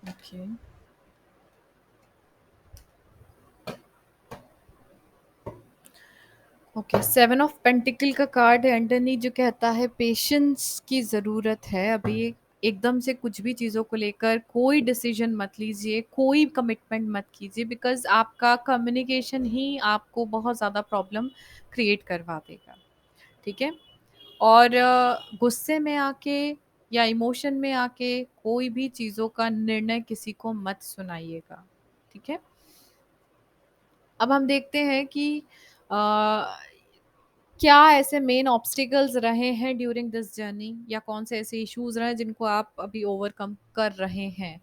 Okay. Okay, seven of pentacle का कार्ड है अंडरनीथ, जो कहता है पेशेंस की ज़रूरत है अभी। एकदम से कुछ भी चीज़ों को लेकर कोई डिसीजन मत लीजिए, कोई कमिटमेंट मत कीजिए, बिकॉज आपका कम्युनिकेशन ही आपको बहुत ज़्यादा प्रॉब्लम क्रिएट करवा देगा। ठीक है। और गुस्से में आके या इमोशन में आके कोई भी चीज़ों का निर्णय किसी को मत सुनाइएगा। ठीक है। अब हम देखते हैं कि अ, क्या ऐसे मेन ऑब्स्टिकल्स रहे हैं ड्यूरिंग दिस जर्नी, या कौन से ऐसे इश्यूज रहे हैं जिनको आप अभी ओवरकम कर रहे हैं।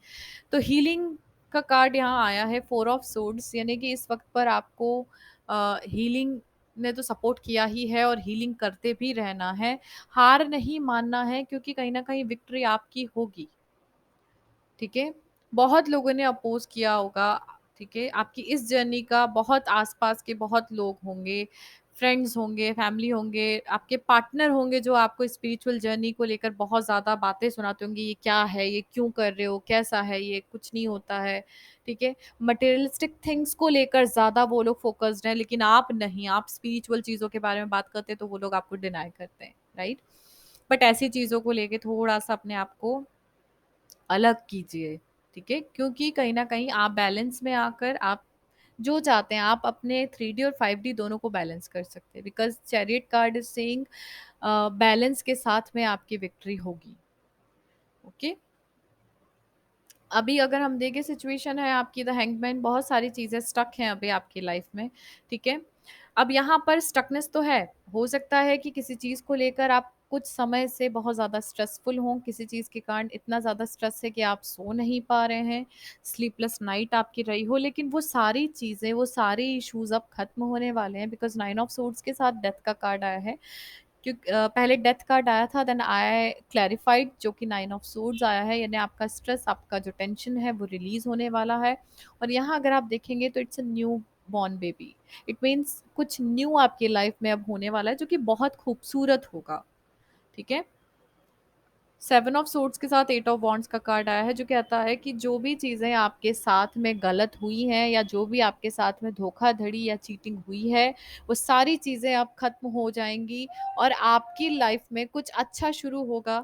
तो हीलिंग का कार्ड यहाँ आया है, फोर ऑफ सोर्ड्स, यानी कि इस वक्त पर आपको हीलिंग ने तो सपोर्ट किया ही है और हीलिंग करते भी रहना है। हार नहीं मानना है, क्योंकि कहीं ना कहीं विक्ट्री आपकी होगी। ठीक है। बहुत लोगों ने अपोज किया होगा। ठीक है। आपकी इस जर्नी का बहुत आसपास के बहुत लोग होंगे, फ्रेंड्स होंगे, फैमिली होंगे, आपके पार्टनर होंगे, जो आपको स्पिरिचुअल जर्नी को लेकर बहुत ज़्यादा बातें सुनाते होंगे, ये क्या है, ये क्यों कर रहे हो, कैसा है, ये कुछ नहीं होता है। ठीक है। मटेरियलिस्टिक थिंग्स को लेकर ज़्यादा वो लोग फोकस्ड हैं, लेकिन आप नहीं, आप स्पिरिचुअल चीज़ों के बारे में बात करते हैं तो वो लोग आपको डिनाई करते हैं, राइट। बट ऐसी चीज़ों को लेके थोड़ा सा अपने आप को अलग कीजिए। ठीक है। क्योंकि कहीं ना कहीं आप बैलेंस में आकर आप जो चाहते हैं, आप अपने 3D और 5D दोनों को बैलेंस कर सकते हैं, because chariot card is saying balance के साथ में आपकी विक्ट्री होगी। ओके। अभी अगर हम देखें, सिचुएशन है आपकी द हैंगमैन, बहुत सारी चीजें स्टक हैं अभी आपकी लाइफ में। ठीक है। अब यहाँ पर स्टकनेस तो है, हो सकता है कि किसी चीज को लेकर आप कुछ समय से बहुत ज्यादा स्ट्रेसफुल हों, किसी चीज के कारण इतना ज्यादा स्ट्रेस है कि आप सो नहीं पा रहे हैं, स्लीपलेस नाइट आपकी रही हो, लेकिन वो सारी चीजें, वो सारे इश्यूज अब खत्म होने वाले हैं, बिकॉज नाइन ऑफ सोर्ड्स के साथ डेथ का कार्ड आया है। क्योंकि पहले डेथ कार्ड आया था, देन आई क्लैरिफाइड, जो कि नाइन ऑफ सोर्ड्स आया है, यानी आपका स्ट्रेस, आपका जो टेंशन है वो रिलीज होने वाला है। और यहाँ अगर आप देखेंगे तो it's a new born baby. It means कुछ न्यू आपकी लाइफ में अब होने वाला है, जो कि बहुत खूबसूरत होगा। ठीक है। सेवन ऑफ सोर्ड्स के साथ एट ऑफ वॉन्ड्स का कार्ड आया है, जो कहता है कि जो भी चीज़ें आपके साथ में गलत हुई हैं, या जो भी आपके साथ में धोखाधड़ी या चीटिंग हुई है, वो सारी चीज़ें अब खत्म हो जाएंगी और आपकी लाइफ में कुछ अच्छा शुरू होगा।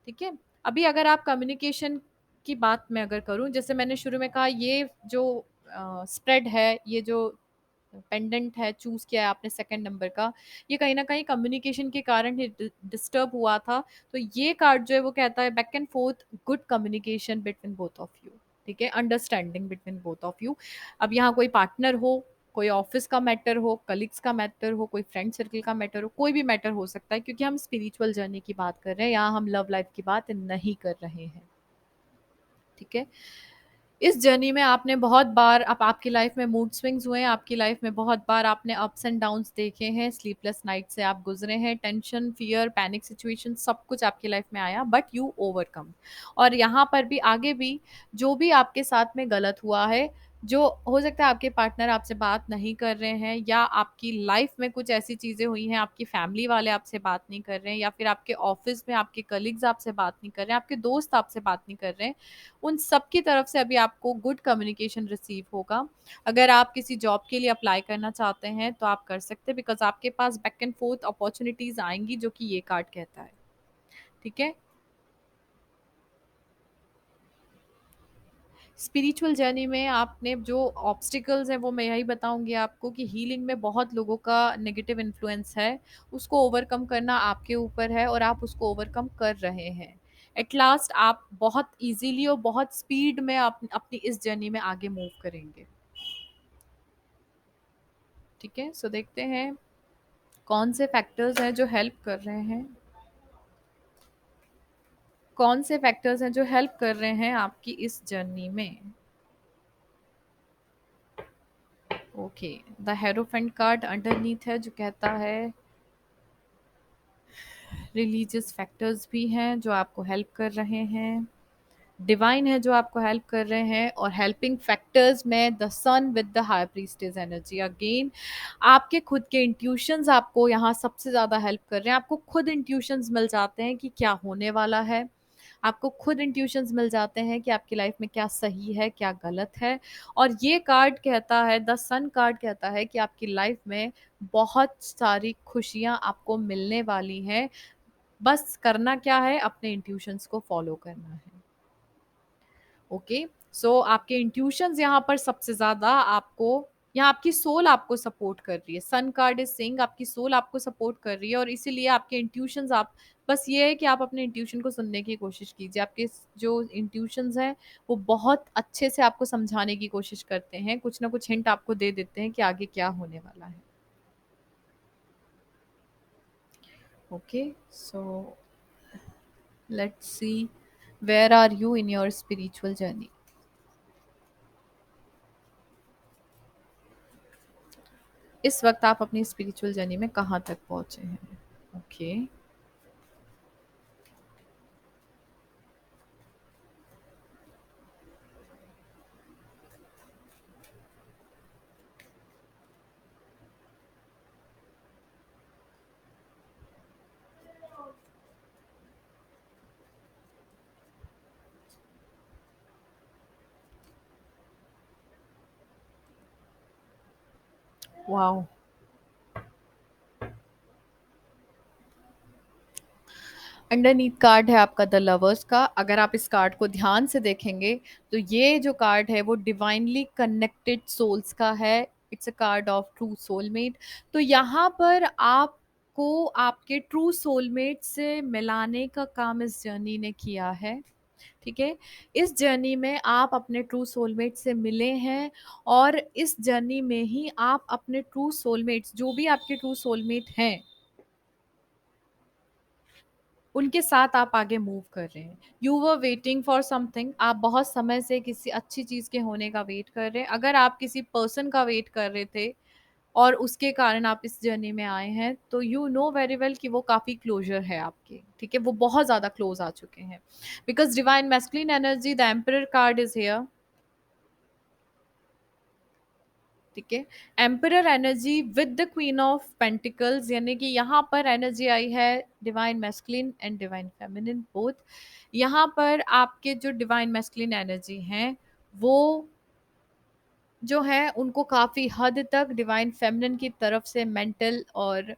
ठीक है। अभी अगर आप कम्युनिकेशन की बात मैं अगर करूं, जैसे मैंने शुरू में कहा, ये जो स्प्रेड है, ये जो पेंडेंट है चूज किया है आपने सेकंड नंबर का, ये कहीं ना कहीं कम्युनिकेशन के कारण ही डिस्टर्ब हुआ था। तो ये कार्ड जो है वो कहता है back and fourth good communication between both of you. ठीक है। Understanding between both of you. अब यहाँ कोई पार्टनर हो, कोई ऑफिस का मैटर हो, कलीग्स का मैटर हो, कोई फ्रेंड सर्कल का मैटर हो, कोई भी मैटर हो सकता है, क्योंकि हम स्पिरिचुअल जर्नी की बात कर रहे हैं, यहाँ हम लव लाइफ की बात नहीं कर रहे हैं। ठीक है। इस जर्नी में आपने बहुत बार, अब आपकी लाइफ में मूड स्विंग्स हुए हैं, आपकी लाइफ में बहुत बार आपने अप्स एंड डाउन्स देखे हैं, स्लीपलेस नाइट से आप गुजरे हैं, टेंशन, फियर, पैनिक सिचुएशन सब कुछ आपकी लाइफ में आया, बट यू ओवरकम। और यहाँ पर भी आगे भी जो भी आपके साथ में गलत हुआ है, जो हो सकता है आपके पार्टनर आपसे बात नहीं कर रहे हैं, या आपकी लाइफ में कुछ ऐसी चीजें हुई हैं, आपकी फैमिली वाले आपसे बात नहीं कर रहे हैं, या फिर आपके ऑफिस में आपके कलीग्स आपसे बात नहीं कर रहे हैं, आपके दोस्त आपसे बात नहीं कर रहे हैं, उन सब की तरफ से अभी आपको गुड कम्युनिकेशन रिसीव होगा। अगर आप किसी जॉब के लिए अप्लाई करना चाहते हैं तो आप कर सकते हैं, बिकॉज आपके पास बैक एंड फोर्थ अपॉर्चुनिटीज आएंगी, जो कि ये कार्ड कहता है। ठीक है। स्पिरिचुअल जर्नी में आपने जो ऑब्स्टिकल्स हैं वो मैं यही बताऊंगी आपको कि हीलिंग में बहुत लोगों का नेगेटिव इन्फ्लुएंस है, उसको ओवरकम करना आपके ऊपर है और आप उसको ओवरकम कर रहे हैं। एट लास्ट आप बहुत इजीली और बहुत स्पीड में अपनी इस जर्नी में आगे मूव करेंगे। ठीक है, सो देखते हैं कौन से फैक्टर्स हैं जो हेल्प कर रहे हैं, कौन से फैक्टर्स हैं जो हेल्प कर रहे हैं आपकी इस जर्नी में। Okay, the hierophant card underneath है जो कहता है रिलीजियस फैक्टर्स भी हैं जो आपको हेल्प कर रहे हैं, डिवाइन है जो आपको हेल्प कर रहे हैं, और हेल्पिंग फैक्टर्स में the sun with the high priestess energy again. आपके खुद के इंट्यूशंस आपको यहाँ सबसे ज़्यादा हेल्प कर रहे हैं, आपको खुद इंट्यूशंस मिल जाते हैं कि क्या होने वाला है, आपको खुद इंट्यूशंस मिल जाते हैं कि आपकी लाइफ में क्या सही है क्या गलत है। और ये कार्ड कहता है, द सन कार्ड कहता है कि आपकी लाइफ में बहुत सारी खुशियाँ आपको मिलने वाली हैं, बस करना क्या है, अपने इंट्यूशंस को फॉलो करना है। ओके, सो आपके इंट्यूशंस यहाँ पर सबसे ज्यादा आपको, यहाँ आपकी सोल आपको सपोर्ट कर रही है, सन कार्ड इज सेइंग आपकी सोल आपको सपोर्ट कर रही है, और इसीलिए आपके इंट्यूशंस आप, बस ये है कि आप अपने इंट्यूशन को सुनने की कोशिश कीजिए। आपके जो इंट्यूशंस हैं वो बहुत अच्छे से आपको समझाने की कोशिश करते हैं, कुछ ना कुछ हिंट आपको दे देते हैं कि आगे क्या होने वाला है। Okay, so let's see where are you in your spiritual journey. इस वक्त आप अपनी स्पिरिचुअल जर्नी में कहाँ तक पहुंचे हैं। Okay, wow. अंडरनीथ कार्ड है आपका द लवर्स का। अगर आप इस कार्ड को ध्यान से देखेंगे तो ये जो कार्ड है वो डिवाइनली कनेक्टेड सोल्स का है। It's a card of true soulmate. तो यहाँ पर आपको आपके ट्रू सोलमेट से मिलाने का काम इस जर्नी ने किया है। ठीक है, इस जर्नी में आप अपने ट्रू सोलमेट से मिले हैं, और इस जर्नी में ही आप अपने ट्रू सोलमेट्स, जो भी आपके ट्रू सोलमेट हैं, उनके साथ आप आगे मूव कर रहे हैं। You were waiting for something, आप बहुत समय से किसी अच्छी चीज के होने का वेट कर रहे हैं। अगर आप किसी पर्सन का वेट कर रहे थे और उसके कारण आप इस जर्नी में आए हैं, तो यू नो वेरी वेल कि वो काफी क्लोजर है आपके। ठीक है, वो बहुत ज्यादा क्लोज आ चुके हैं, because divine masculine energy, the emperor card is here. ठीक है, emperor energy with the queen of pentacles, यानी कि यहाँ पर एनर्जी आई है divine masculine and divine feminine both. यहाँ पर आपके जो डिवाइन मैस्कुलिन एनर्जी हैं वो जो है उनको काफ़ी हद तक डिवाइन फेमिनिन की तरफ से मेंटल और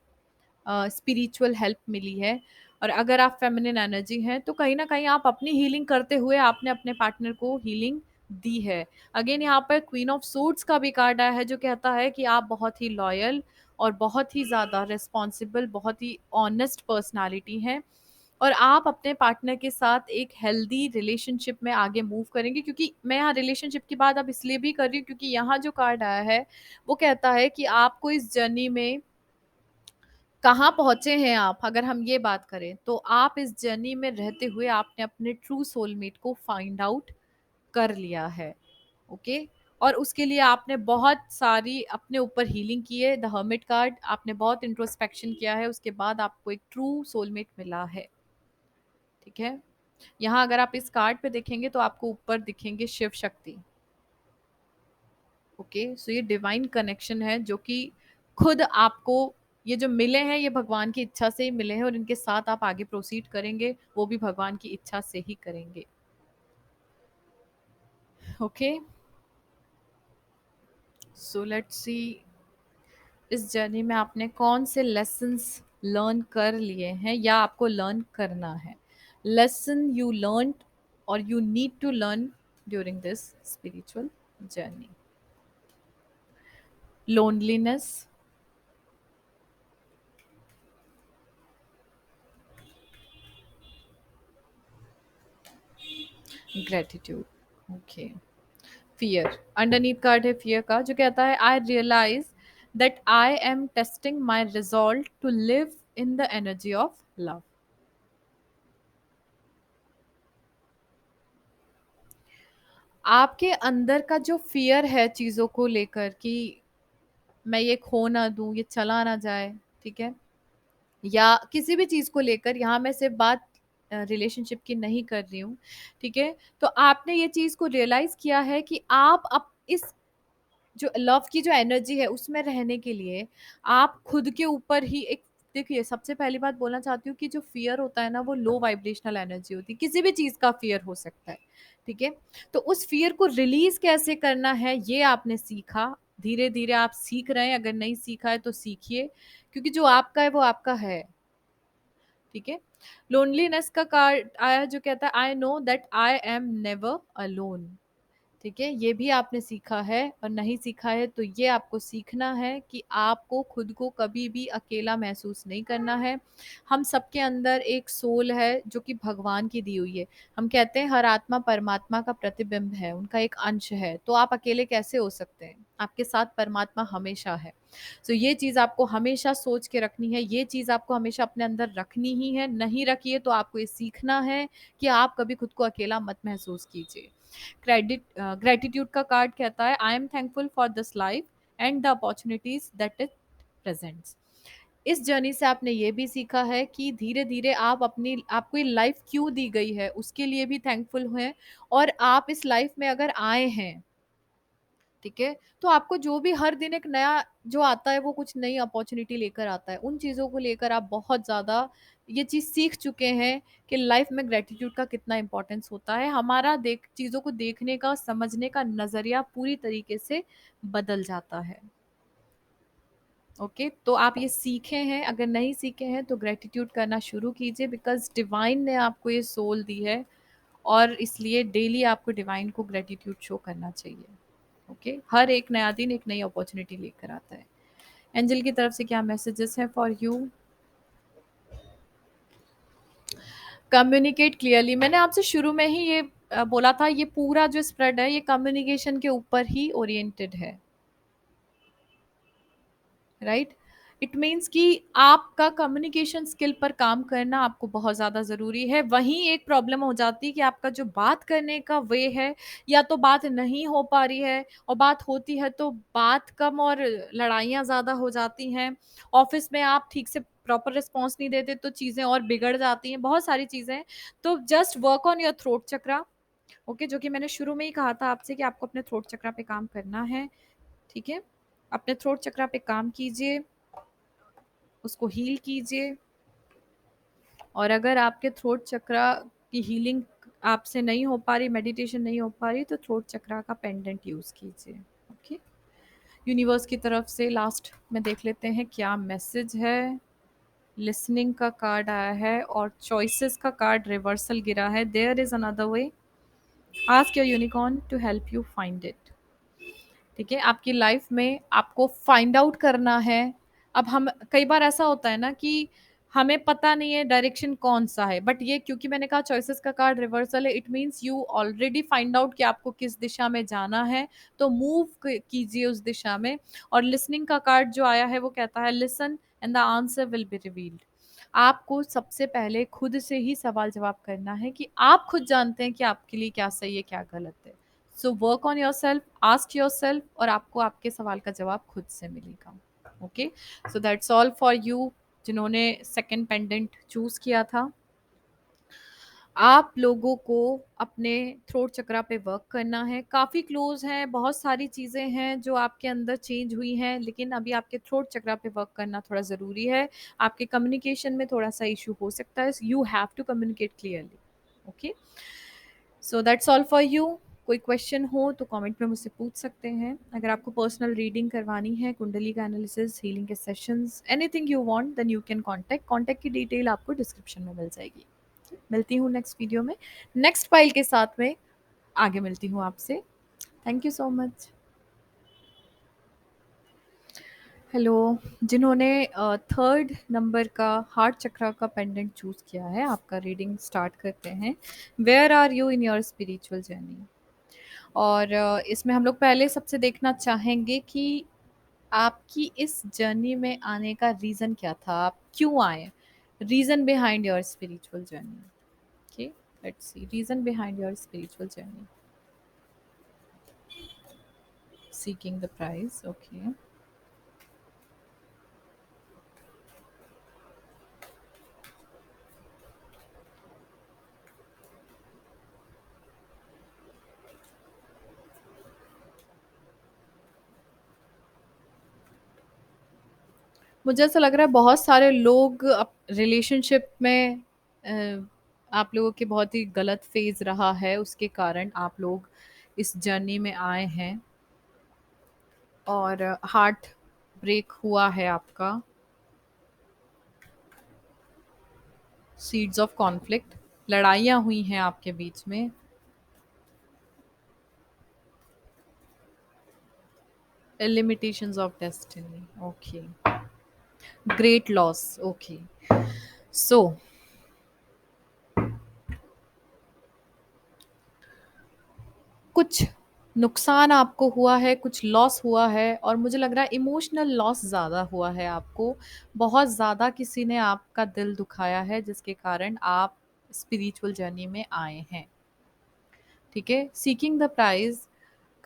स्पिरिचुअल हेल्प मिली है। और अगर आप फेमिनिन एनर्जी हैं तो कहीं ना कहीं आप अपनी हीलिंग करते हुए आपने अपने पार्टनर को हीलिंग दी है। अगेन यहाँ पर क्वीन ऑफ सूट्स का भी कार्ड आया है जो कहता है कि आप बहुत ही लॉयल और बहुत ही ज़्यादा रिस्पॉन्सिबल, बहुत ही ऑनेस्ट पर्सनालिटी हैं, और आप अपने पार्टनर के साथ एक हेल्दी रिलेशनशिप में आगे मूव करेंगे। क्योंकि मैं यहाँ रिलेशनशिप की बात अब इसलिए भी कर रही हूँ क्योंकि यहाँ जो कार्ड आया है वो कहता है कि आपको इस जर्नी में कहाँ पहुंचे हैं आप, अगर हम ये बात करें तो आप इस जर्नी में रहते हुए आपने अपने ट्रू सोलमेट को फाइंड आउट कर लिया है। ओके। और उसके लिए आपने बहुत सारी अपने ऊपर हीलिंग की है, द हर्मिट कार्ड, आपने बहुत इंट्रोस्पेक्शन किया है, उसके बाद आपको एक ट्रू सोलमेट मिला है। ठीक है। यहाँ अगर आप इस कार्ड पे देखेंगे तो आपको ऊपर दिखेंगे शिव शक्ति। ओके, सो ये डिवाइन कनेक्शन है जो कि खुद आपको ये जो मिले हैं ये भगवान की इच्छा से ही मिले हैं, और इनके साथ आप आगे प्रोसीड करेंगे वो भी भगवान की इच्छा से ही करेंगे। ओके, सो लेट्स सी इस जर्नी में आपने कौन से लेसन्स लर्न कर लिए हैं या आपको लर्न करना है। लेसन यू लर्न और you need to learn during this spiritual journey. Loneliness, gratitude, okay. Fear, underneath card है फियर का जो कहता है I realise that I am testing my resolve to live in the energy of love. आपके अंदर का जो फियर है चीजों को लेकर कि मैं ये खो ना दूं, ये चला ना जाए, ठीक है, या किसी भी चीज को लेकर, यहाँ मैं सिर्फ बात रिलेशनशिप की नहीं कर रही हूँ, ठीक है, तो आपने ये चीज को रियलाइज किया है कि आप अब इस जो लव की जो एनर्जी है उसमें रहने के लिए आप खुद के ऊपर ही एक, देखिए सबसे पहली बात बोलना चाहती हूँ कि जो फियर होता है ना वो लो वाइब्रेशनल एनर्जी होती है, किसी भी चीज का फियर हो सकता है, ठीक है। तो उस फियर को रिलीज कैसे करना है ये आपने सीखा, धीरे धीरे आप सीख रहे हैं, अगर नहीं सीखा है तो सीखिए, क्योंकि जो आपका है वो आपका है, ठीक है। लोनलीनेस का कार्ड आया जो कहता है आई know that I am never alone, ठीक है, ये भी आपने सीखा है, और नहीं सीखा है तो ये आपको सीखना है कि आपको खुद को कभी भी अकेला महसूस नहीं करना है। हम सबके अंदर एक सोल है जो कि भगवान की दी हुई है। हम कहते हैं हर आत्मा परमात्मा का प्रतिबिंब है, उनका एक अंश है, तो आप अकेले कैसे हो सकते हैं, आपके साथ परमात्मा हमेशा है। तो ये चीज आपको हमेशा सोच के रखनी है, ये चीज आपको हमेशा अपने अंदर रखनी ही है, नहीं रखिए तो आपको ये सीखना है कि आप कभी खुद को अकेला मत महसूस कीजिए। क्रेडिट ग्रेटिट्यूड का कार्ड कहता है I am thankful for this life and the opportunities that it presents. इस जर्नी से आपने ये भी सीखा है कि धीरे धीरे आप अपनी, आपको ये लाइफ क्यों दी गई है उसके लिए भी थैंकफुल हुए, और आप इस लाइफ में अगर आए हैं, ठीक है, तो आपको जो भी हर दिन एक नया जो आता है वो कुछ नई अपॉर्चुनिटी लेकर आता है, उन चीज़ों को लेकर आप बहुत ज़्यादा ये चीज़ सीख चुके हैं कि लाइफ में ग्रेटिट्यूड का कितना इंपॉर्टेंस होता है, हमारा देख चीज़ों को देखने का समझने का नज़रिया पूरी तरीके से बदल जाता है। ओके, तो आप ये सीखे हैं, अगर नहीं सीखे हैं तो ग्रेटिट्यूड करना शुरू कीजिए, बिकॉज डिवाइन ने आपको ये सोल दी है, और इसलिए डेली आपको डिवाइन को ग्रेटिट्यूड शो करना चाहिए। ओके, हर एक नया दिन एक नई अपॉर्चुनिटी लेकर आता है। एंजल की तरफ से क्या मैसेजेस हैं फॉर यू। कम्युनिकेट क्लियरली, मैंने आपसे शुरू में ही ये बोला था, ये पूरा जो स्प्रेड है ये कम्युनिकेशन के ऊपर ही ओरिएंटेड है, राइट। इट मीन्स कि आपका कम्युनिकेशन स्किल पर काम करना आपको बहुत ज़्यादा ज़रूरी है। वहीं एक प्रॉब्लम हो जाती है कि आपका जो बात करने का वे है, या तो बात नहीं हो पा रही है, और बात होती है तो बात कम और लड़ाइयाँ ज़्यादा हो जाती हैं। ऑफिस में आप ठीक से प्रॉपर रिस्पॉन्स नहीं देते तो चीज़ें और बिगड़ जाती हैं, बहुत सारी चीज़ें हैं। तो just work on your throat chakra, okay, जो कि मैंने शुरू में ही कहा था आपसे कि आपको अपने थ्रोट चक्रा पे काम करना है, ठीक है। अपने थ्रोट चक्रा पे काम कीजिए, उसको हील कीजिए, और अगर आपके थ्रोट चक्रा की हीलिंग आपसे नहीं हो पा रही, मेडिटेशन नहीं हो पा रही, तो थ्रोट चक्रा का पेंडेंट यूज कीजिए। ओके, यूनिवर्स की तरफ से लास्ट में देख लेते हैं क्या मैसेज है। लिसनिंग का कार्ड आया है और चॉइसेस का कार्ड रिवर्सल गिरा है। There is another way, ask your unicorn to help you find it, ठीक है। आपकी लाइफ में आपको फाइंड आउट करना है। अब हम कई बार ऐसा होता है ना कि हमें पता नहीं है डायरेक्शन कौन सा है, बट ये क्योंकि मैंने कहा चॉइसेस का कार्ड रिवर्सल है, it means you already find out कि आपको किस दिशा में जाना है, तो मूव कीजिए उस दिशा में। और लिसनिंग का कार्ड जो आया है वो कहता है listen and the answer will be revealed. आपको सबसे पहले खुद से ही सवाल जवाब करना है कि आप खुद जानते हैं कि आपके लिए क्या सही है क्या गलत है। So work on your self, ask your self, और आपको आपके सवाल का जवाब खुद से मिलेगा। Okay, so that's all for you जिन्होंने सेकंड पेंडेंट चूज किया था। आप लोगों को अपने थ्रोट चक्रा पे वर्क करना है, काफ़ी क्लोज हैं, बहुत सारी चीज़ें हैं जो आपके अंदर चेंज हुई हैं, लेकिन अभी आपके थ्रोट चक्रा पे वर्क करना थोड़ा ज़रूरी है। आपके कम्युनिकेशन में थोड़ा सा इशू हो सकता है, you have to communicate clearly. Okay, so that's all for you. कोई क्वेश्चन हो तो कमेंट में मुझसे पूछ सकते हैं। अगर आपको पर्सनल रीडिंग करवानी है, कुंडली का एनालिसिस, हीलिंग के sessions, anything you want, then you can contact. Contact की डिटेल आपको डिस्क्रिप्शन में मिल जाएगी। मिलती हूँ नेक्स्ट वीडियो में, नेक्स्ट फाइल के साथ में आगे मिलती हूँ आपसे। Thank you so much. Hello, जिन्होंने थर्ड नंबर का हार्ट चक्रा का पेंडेंट चूज किया है, आपका रीडिंग स्टार्ट करते हैं। Where are you in your spiritual journey? और इसमें हम लोग पहले सबसे देखना चाहेंगे कि आपकी इस जर्नी में आने का रीज़न क्या था, आप क्यों आए, reason behind your spiritual journey. Okay, let's see reason behind your spiritual journey. Seeking the prize, okay. मुझे ऐसा लग रहा है बहुत सारे लोग रिलेशनशिप में आप लोगों के बहुत ही गलत फेज रहा है, उसके कारण आप लोग इस जर्नी में आए हैं और हार्ट ब्रेक हुआ है आपका। सीड्स ऑफ कॉन्फ्लिक्ट, लड़ाइयाँ हुई हैं आपके बीच में। Limitations of destiny, okay. Great loss, okay. So कुछ नुकसान आपको हुआ है, कुछ लॉस हुआ है, और मुझे लग रहा है इमोशनल लॉस ज़्यादा हुआ है आपको। बहुत ज़्यादा किसी ने आपका दिल दुखाया है, जिसके कारण आप स्पिरिचुअल जर्नी में आए हैं। ठीक है, सीकिंग द प्राइज,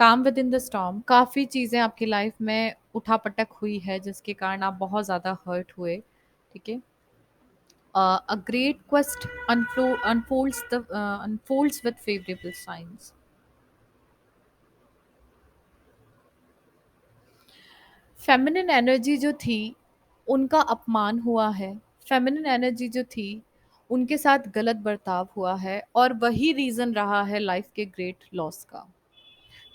काम विद इन द स्टॉर्म, काफ़ी चीज़ें आपकी लाइफ में उठापटक हुई है जिसके कारण आप बहुत ज़्यादा हर्ट हुए। ठीक है, a great quest unfolds with favorable signs। Feminine energy जो थी उनका अपमान हुआ है, फेमिनिन एनर्जी जो थी उनके साथ गलत बर्ताव हुआ है, और वही रीज़न रहा है लाइफ के ग्रेट लॉस का।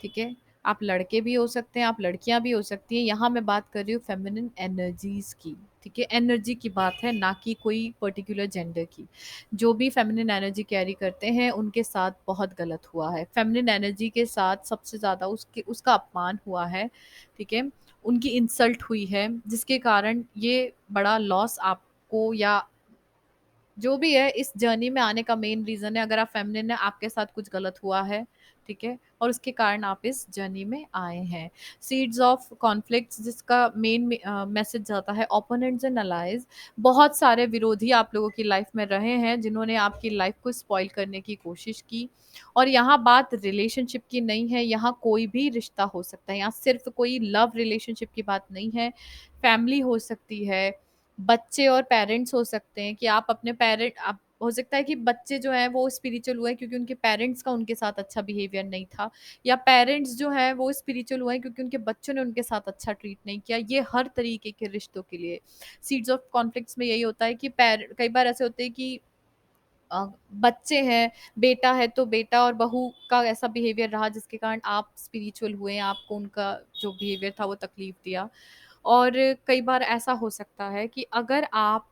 ठीक है, आप लड़के भी हो सकते हैं, आप लड़कियां भी हो सकती हैं, यहाँ मैं बात कर रही हूँ फेमिनिन एनर्जीज की। ठीक है, एनर्जी की बात है, ना कि कोई पर्टिकुलर जेंडर की। जो भी फेमिनिन एनर्जी कैरी करते हैं उनके साथ बहुत गलत हुआ है, फेमिनिन एनर्जी के साथ सबसे ज़्यादा उसका अपमान हुआ है। ठीक है, उनकी इंसल्ट हुई है, जिसके कारण ये बड़ा लॉस आपको, या जो भी है, इस जर्नी में आने का मेन रीज़न है। अगर आप फेमिनिन है, आपके साथ कुछ गलत हुआ है। ठीक है, और उसके कारण आप इस जर्नी में आए हैं। सीड्स ऑफ कॉन्फ्लिक्ट्स, जिसका मेन मैसेज जाता है ओपोनेंट्स एंड अलाइज। बहुत सारे विरोधी आप लोगों की लाइफ में रहे हैं जिन्होंने आपकी लाइफ को स्पॉइल करने की कोशिश की। और यहाँ बात रिलेशनशिप की नहीं है, यहाँ कोई भी रिश्ता हो सकता है, यहाँ सिर्फ कोई लव रिलेशनशिप की बात नहीं है। फैमिली हो सकती है, बच्चे और पेरेंट्स हो सकते हैं, कि आप अपने पेरेंट, आप हो सकता है कि बच्चे जो हैं वो स्पिरिचुअल हुए हैं क्योंकि उनके पेरेंट्स का उनके साथ अच्छा बिहेवियर नहीं था, या पेरेंट्स जो हैं वो स्पिरिचुअल हुए हैं क्योंकि उनके बच्चों ने उनके साथ अच्छा ट्रीट नहीं किया। ये हर तरीके के रिश्तों के लिए सीड्स ऑफ कॉन्फ्लिक्ट्स में यही होता है कि कई बार ऐसे होते हैं कि बच्चे हैं, बेटा है तो बेटा और बहू का ऐसा बिहेवियर रहा जिसके कारण आप स्पिरिचुअल हुए, आपको उनका जो बिहेवियर था वो तकलीफ दिया। और कई बार ऐसा हो सकता है कि अगर आप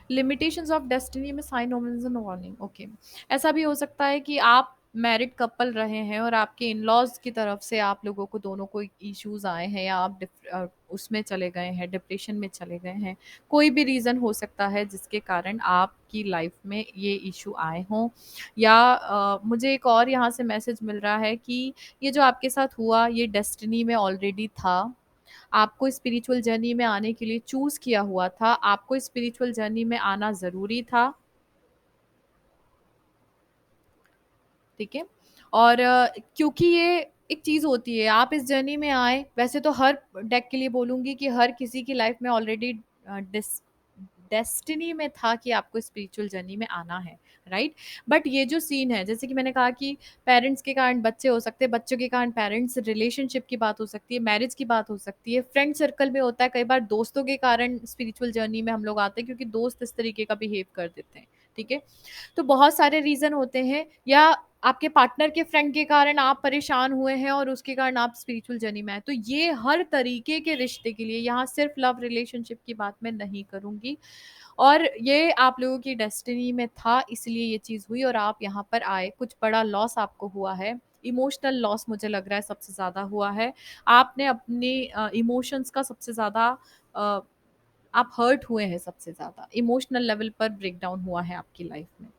लिमिटेशंस ऑफ डेस्टिनी में sign omens and warning, okay. ऐसा भी हो सकता है कि आप मैरिड कपल रहे हैं और आपके इन लॉज की तरफ से आप लोगों को दोनों को इश्यूज आए हैं, या आप उसमें चले गए हैं, डिप्रेशन में चले गए हैं। कोई भी रीज़न हो सकता है जिसके कारण आपकी लाइफ में ये इशू आए हों। या मुझे एक और यहाँ से मैसेज मिल रहा है कि ये जो आपके साथ हुआ ये डेस्टिनी में ऑलरेडी था। आपको स्पिरिचुअल जर्नी में आने के लिए चूज़ किया हुआ था, आपको स्पिरिचुअल जर्नी में आना ज़रूरी था, ठीक है? और क्योंकि ये एक चीज़ होती है, आप इस जर्नी में आए, वैसे तो हर डेक के लिए बोलूँगी कि हर किसी की लाइफ में ऑलरेडी डेस्टिनी में था कि आपको स्पिरिचुअल जर्नी में आना है, राइट? बट ये जो सीन है, जैसे कि मैंने कहा कि पेरेंट्स के कारण बच्चे हो सकते हैं, बच्चों के कारण पेरेंट्स, रिलेशनशिप की बात हो सकती है, मैरिज की बात हो सकती है, फ्रेंड सर्कल में होता है, कई बार दोस्तों के कारण स्पिरिचुअल जर्नी में हम लोग आते हैं क्योंकि दोस्त इस तरीके का बिहेव कर देते हैं, ठीक है? तो बहुत सारे रीज़न होते हैं, या आपके पार्टनर के फ्रेंड के कारण आप परेशान हुए हैं और उसके कारण आप स्पिरिचुअल जर्नी में आए। तो ये हर तरीके के रिश्ते के लिए, यहाँ सिर्फ लव रिलेशनशिप की बात मैं नहीं करूँगी, और ये आप लोगों की डेस्टिनी में था, इसलिए ये चीज़ हुई और आप यहाँ पर आए। कुछ बड़ा लॉस आपको हुआ है, इमोशनल लॉस मुझे लग रहा है सबसे ज़्यादा हुआ है। आपने अपने इमोशंस का सबसे ज़्यादा अ, आप हर्ट हुए हैं सबसे ज़्यादा, इमोशनल लेवल पर ब्रेकडाउन हुआ है आपकी लाइफ में।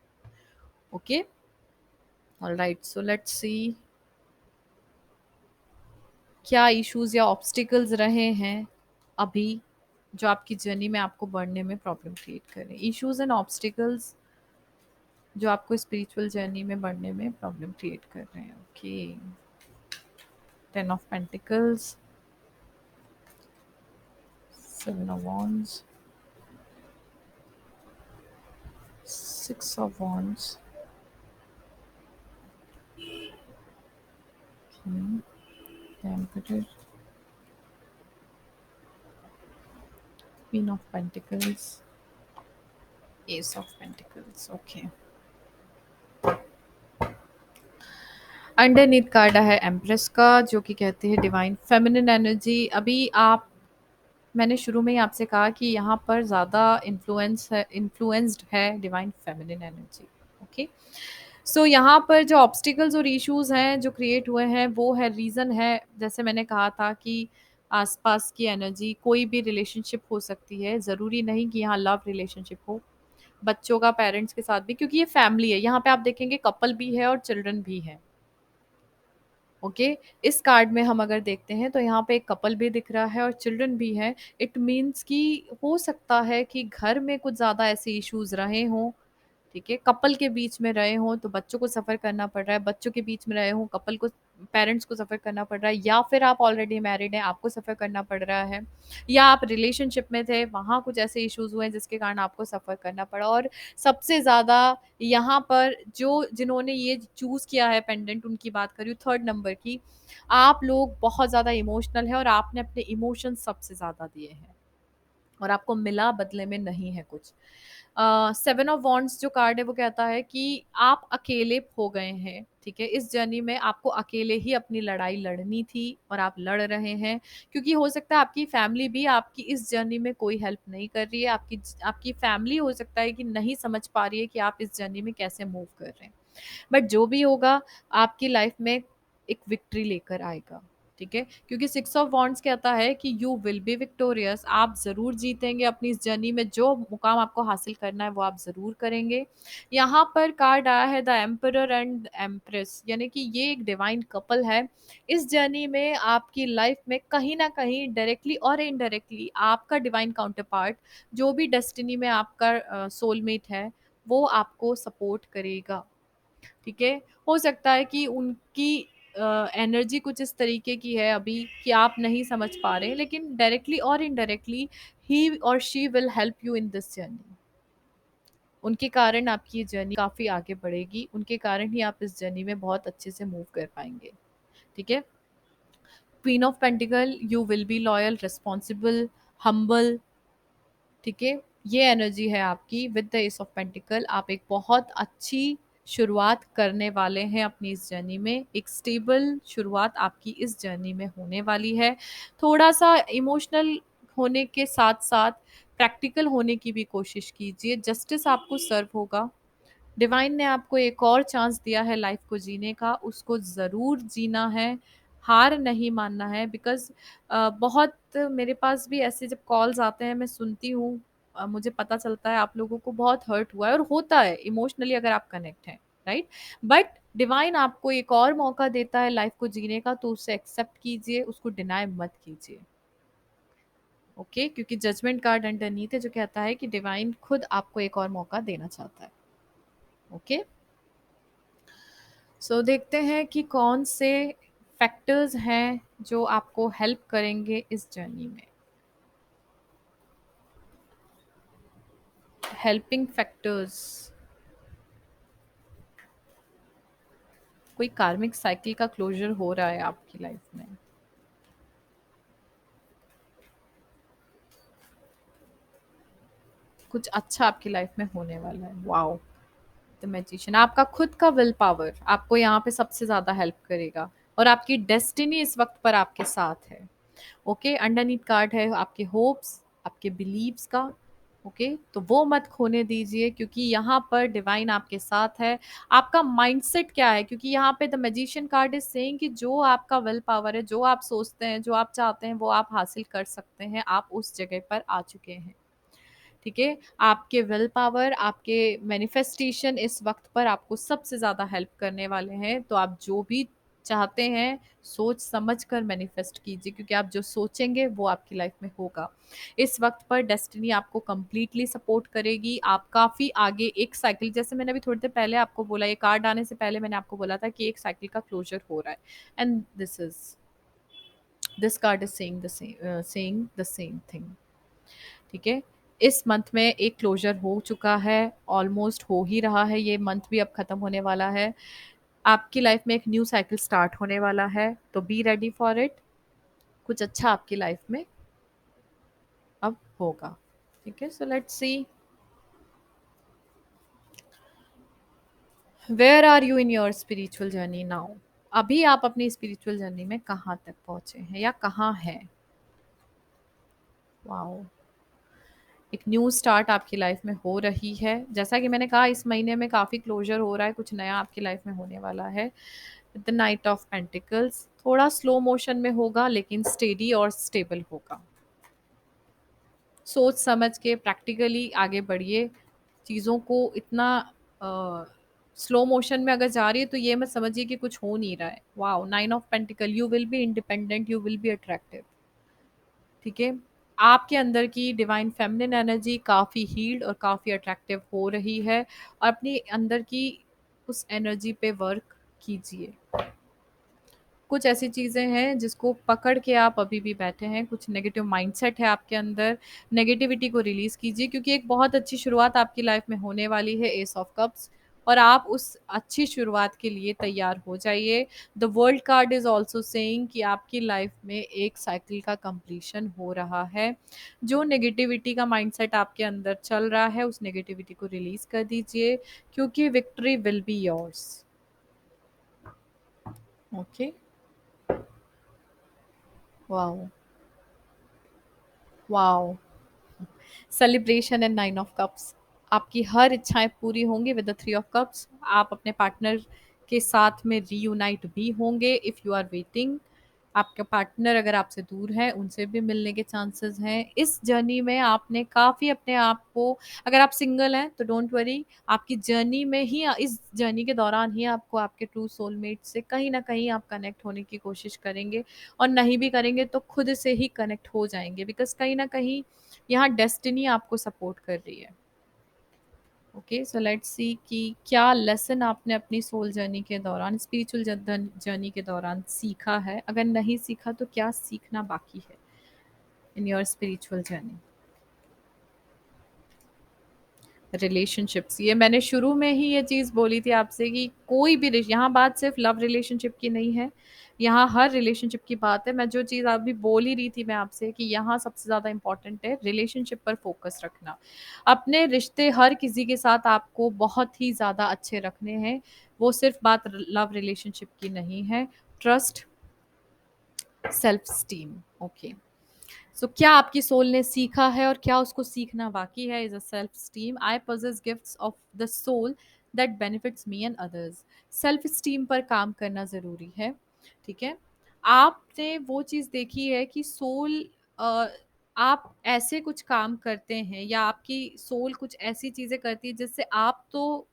ओके, ऑलराइट, सो लेट्स सी क्या इश्यूज या ऑब्स्टिकल्स रहे हैं अभी, जो आपकी जर्नी में आपको बढ़ने में प्रॉब्लम क्रिएट कर रहे हैं। इश्यूज एंड ऑब्स्टिकल्स जो आपको स्पिरिचुअल जर्नी में बढ़ने में प्रॉब्लम क्रिएट कर रहे हैं। Okay, 10 of pentacles, 7 of wands, 6 of wands, temperature, queen of pentacles, S of pentacles. Okay, underneath card है एम्प्रेस का, जो कि कहते हैं डिवाइन फेमिनिन एनर्जी। अभी आप, मैंने शुरू में ही आपसे कहा कि यहाँ पर ज़्यादा इन्फ्लुएंस्ड है डिवाइन फेमिनिन एनर्जी। ओके, सो यहाँ पर जो ऑब्स्टिकल्स और इश्यूज हैं जो क्रिएट हुए हैं, वो है, रीज़न है, जैसे मैंने कहा था कि आसपास की एनर्जी, कोई भी रिलेशनशिप हो सकती है, ज़रूरी नहीं कि यहाँ लव रिलेशनशिप हो, बच्चों का पेरेंट्स के साथ भी, क्योंकि ये फैमिली है। यहाँ पे आप देखेंगे कपल भी है और चिल्ड्रन भी है। ओके, इस कार्ड में हम अगर देखते हैं तो यहाँ पे एक कपल भी दिख रहा है और चिल्ड्रन भी है। इट मीन्स कि हो सकता है कि घर में कुछ ज़्यादा ऐसे इश्यूज रहे हों, ठीक है? कपल के बीच में रहे हों तो बच्चों को सफ़र करना पड़ रहा है, बच्चों के बीच में रहे हों कपल को, पेरेंट्स को सफ़र करना पड़ रहा है, या फिर आप ऑलरेडी मैरिड हैं, आपको सफ़र करना पड़ रहा है, या आप रिलेशनशिप में थे, वहाँ कुछ ऐसे इश्यूज़ हुए हैं जिसके कारण आपको सफ़र करना पड़ा। और सबसे ज़्यादा यहाँ पर जो जिन्होंने ये चूज़ किया है पेंडेंट, उनकी बात कर रही हूँ, 3rd नंबर की, आप लोग बहुत ज़्यादा इमोशनल हैं और आपने अपने इमोशंस सबसे ज़्यादा दिए हैं और आपको मिला बदले में नहीं है कुछ। 7 ऑफ वॉन्ड्स जो कार्ड है वो कहता है कि आप अकेले हो गए हैं, ठीक है? इस जर्नी में आपको अकेले ही अपनी लड़ाई लड़नी थी और आप लड़ रहे हैं, क्योंकि हो सकता है आपकी फैमिली भी आपकी इस जर्नी में कोई हेल्प नहीं कर रही है। आपकी आपकी फैमिली हो सकता है कि नहीं समझ पा रही है कि आप इस जर्नी में कैसे मूव कर रहे हैं। बट जो भी होगा, आपकी लाइफ में एक विक्ट्री लेकर आएगा, ठीक है? क्योंकि 6 ऑफ वॉन्ड्स कहता है कि यू विल बी विक्टोरियस, आप ज़रूर जीतेंगे अपनी इस जर्नी में, जो मुकाम आपको हासिल करना है वो आप ज़रूर करेंगे। यहाँ पर कार्ड आया है द एम्परर एंड एम्प्रेस, यानी कि ये एक डिवाइन कपल है। इस जर्नी में आपकी लाइफ में कहीं न कहीं डायरेक्टली और इनडायरेक्टली आपका डिवाइन काउंटर पार्ट, जो भी डेस्टिनी में आपका सोलमेट है, वो आपको सपोर्ट करेगा, ठीक है? हो सकता है कि उनकी एनर्जी कुछ इस तरीके की है अभी कि आप नहीं समझ पा रहे हैं, लेकिन डायरेक्टली और इनडायरेक्टली ही और she will help you in this journey. उनके कारण आपकी ये जर्नी काफ़ी आगे बढ़ेगी, उनके कारण ही आप इस जर्नी में बहुत अच्छे से मूव कर पाएँगे, ठीक है? Queen of pentacle, you will be loyal, responsible, humble, ठीक है? ये एनर्जी है आपकी with the S of pentacle. आप एक बहुत अच्छी शुरुआत करने वाले हैं अपनी इस जर्नी में, एक स्टेबल शुरुआत आपकी इस जर्नी में होने वाली है। थोड़ा-सा इमोशनल होने के साथ-साथ प्रैक्टिकल होने की भी कोशिश कीजिए, जस्टिस आपको सर्व होगा। डिवाइन ने आपको एक और चांस दिया है लाइफ को जीने का, उसको ज़रूर जीना है, हार नहीं मानना है, बिकॉज़ बहुत मेरे पास भी ऐसे जब कॉल्स आते हैं मैं सुनती हूँ, मुझे पता चलता है आप लोगों को बहुत हर्ट हुआ है और होता है इमोशनली अगर आप कनेक्ट हैं, राइट? बट डिवाइन आपको एक और मौका देता है लाइफ को जीने का, तो उसे एक्सेप्ट कीजिए, उसको डिनाय मत कीजिए। ओके, क्योंकि जजमेंट कार्ड अंडरनीथ है जो कहता है कि डिवाइन खुद आपको एक और मौका देना चाहता है। ओके, सो देखते हैं कि कौन से फैक्टर्स हैं जो आपको हेल्प करेंगे इस जर्नी में। हेल्पिंग फैक्टर्स, कोई कार्मिक साइकिल का क्लोजर हो रहा है आपकी लाइफ में। कुछ अच्छा आपकी लाइफ में होने वाला है। वाओ, द मैजिशियन, आपका खुद का विल पावर आपको यहाँ पे सबसे ज्यादा हेल्प करेगा, और आपकी डेस्टिनी इस वक्त पर आपके साथ है। ओके, अंडरनीथ कार्ड है आपके होप्स, आपके बिलीव्स का। ओके, तो वो मत खोने दीजिए, क्योंकि यहाँ पर डिवाइन आपके साथ है। आपका माइंडसेट क्या है, क्योंकि यहाँ पे the magician card is saying कि जो आपका विल पावर है, जो आप सोचते हैं, जो आप चाहते हैं, वो आप हासिल कर सकते हैं। आप उस जगह पर आ चुके हैं। ठीक है, आपके विल पावर, आपके मैनिफेस्टेशन इस वक्त पर आपको सबसे ज़्यादा हेल्प करने वाले हैं। तो आप जो भी चाहते हैं सोच समझ कर मैनिफेस्ट कीजिए, क्योंकि आप जो सोचेंगे वो आपकी लाइफ में होगा। इस वक्त पर डेस्टिनी आपको कंप्लीटली सपोर्ट करेगी। आप काफ़ी आगे एक साइकिल, जैसे मैंने अभी थोड़ी देर पहले आपको बोला, ये कार्ड आने से पहले मैंने आपको बोला था कि एक साइकिल का क्लोजर हो रहा है। And this card is saying the same thing. ठीक है, इस मंथ में एक क्लोजर हो चुका है, ऑलमोस्ट हो ही रहा है, ये मंथ भी अब खत्म होने वाला है। आपकी लाइफ में एक न्यू साइकिल स्टार्ट होने वाला है, तो बी रेडी फॉर इट। कुछ अच्छा आपकी लाइफ में अब होगा। ठीक है, so let's see, where are you in your spiritual journey now. अभी आप अपनी स्पिरिचुअल जर्नी में कहाँ तक पहुंचे हैं या कहाँ हैं। वाओ, एक न्यू स्टार्ट आपकी लाइफ में हो रही है। जैसा कि मैंने कहा, इस महीने में काफ़ी क्लोजर हो रहा है, कुछ नया आपकी लाइफ में होने वाला है। द नाइट ऑफ पेंटिकल्स थोड़ा स्लो मोशन में होगा, लेकिन स्टेडी और स्टेबल होगा। सोच समझ के प्रैक्टिकली आगे बढ़िए। चीज़ों को इतना स्लो मोशन में अगर जा रही है तो ये मत समझिए कि कुछ हो नहीं रहा है। Wow, nine of pentacle, you will be independent, you will be attractive. ठीक है, आपके अंदर की डिवाइन फेमिनिन एनर्जी काफ़ी हील्ड और काफ़ी अट्रैक्टिव हो रही है, और अपनी अंदर की उस एनर्जी पे वर्क कीजिए। कुछ ऐसी चीज़ें हैं जिसको पकड़ के आप अभी भी बैठे हैं, कुछ नेगेटिव माइंडसेट है आपके अंदर, नेगेटिविटी को रिलीज़ कीजिए, क्योंकि एक बहुत अच्छी शुरुआत आपकी लाइफ में होने वाली है, एस ऑफ कप्स, और आप उस अच्छी शुरुआत के लिए तैयार हो जाइए। The world card is also saying कि आपकी लाइफ में एक साइकिल का कंप्लीशन हो रहा है। जो नेगेटिविटी का माइंडसेट आपके अंदर चल रहा है, उस नेगेटिविटी को रिलीज़ कर दीजिए, क्योंकि victory will be yours. Okay, wow, wow, celebration and nine of cups, आपकी हर इच्छाएं पूरी होंगी with the three of cups. आप अपने पार्टनर के साथ में रीयूनाइट भी होंगे इफ़ यू आर वेटिंग। आपका पार्टनर अगर आपसे दूर है, उनसे भी मिलने के चांसेस हैं। इस जर्नी में आपने काफ़ी अपने आप को, अगर आप सिंगल हैं तो डोंट वरी, आपकी जर्नी में ही, इस जर्नी के दौरान ही आपको आपके ट्रू सोलमेट से कहीं ना कहीं आप कनेक्ट होने की कोशिश करेंगे, और नहीं भी करेंगे तो खुद से ही कनेक्ट हो जाएंगे, बिकॉज कहीं ना कहीं यहाँ डेस्टिनी आपको सपोर्ट कर रही है। ओके, सो लेट्स सी कि क्या लेसन आपने अपनी सोल जर्नी के दौरान, स्पिरिचुअल जर्नी के दौरान सीखा है। अगर नहीं सीखा तो क्या सीखना बाकी है इन योर स्पिरिचुअल जर्नी। रिलेशनशिप्स, ये मैंने शुरू में ही ये चीज़ बोली थी आपसे कि कोई भी यहाँ बात सिर्फ लव रिलेशनशिप की नहीं है, यहाँ हर रिलेशनशिप की बात है। मैं जो चीज़ अभी बोल ही रही थी मैं आपसे कि यहाँ सबसे ज़्यादा इम्पोर्टेंट है रिलेशनशिप पर फोकस रखना। अपने रिश्ते हर किसी के साथ आपको बहुत ही ज़्यादा अच्छे रखने हैं, वो सिर्फ बात लव रिलेशनशिप की नहीं है। Trust, self esteem. ओके, सो क्या आपकी सोल ने सीखा है और क्या उसको सीखना बाकी है। Is a self esteem, I possess gifts of the soul that benefits me and others. Self esteem पर काम करना ज़रूरी है। ठीक है, आपने वो चीज़ देखी है कि सोल, आप ऐसे कुछ काम करते हैं या आपकी सोल कुछ ऐसी चीज़ें करती है जिससे आप तो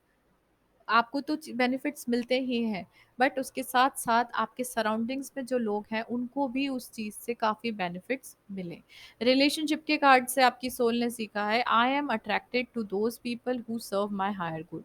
आपको तो बेनिफिट्स मिलते ही हैं, बट उसके साथ साथ आपके सराउंडिंग्स में जो लोग हैं उनको भी उस चीज़ से काफ़ी बेनिफिट्स मिले। रिलेशनशिप के कार्ड से आपकी सोल ने सीखा है, I am attracted to those people who serve my higher good.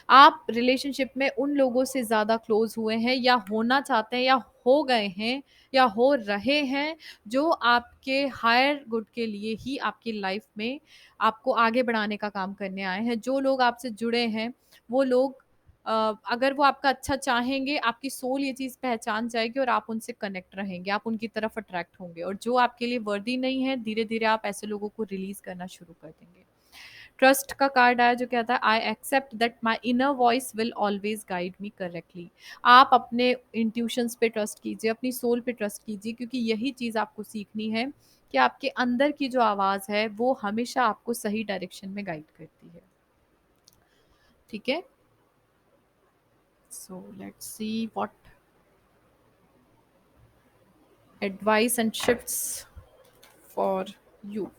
आप रिलेशनशिप में उन लोगों से ज़्यादा क्लोज हुए हैं या होना चाहते हैं या हो गए हैं या हो रहे हैं, जो आपके हायर गुड के लिए ही आपकी लाइफ में आपको आगे बढ़ाने का काम करने आए हैं। जो लोग आपसे जुड़े हैं वो लोग अगर वो आपका अच्छा चाहेंगे, आपकी सोल ये चीज़ पहचान जाएगी और आप उनसे कनेक्ट रहेंगे, आप उनकी तरफ अट्रैक्ट होंगे, और जो आपके लिए वर्दी नहीं है, धीरे धीरे आप ऐसे लोगों को रिलीज करना शुरू कर देंगे। ट्रस्ट का कार्ड आया जो कहता है, I accept that my inner voice will always guide me correctly. आप अपने इंट्यूशंस पे ट्रस्ट कीजिए, अपनी सोल पे ट्रस्ट कीजिए, क्योंकि यही चीज़ आपको सीखनी है कि आपके अंदर की जो आवाज़ है वो हमेशा आपको सही डायरेक्शन में गाइड करती है। ठीक है, so let's see what advice and shifts for you.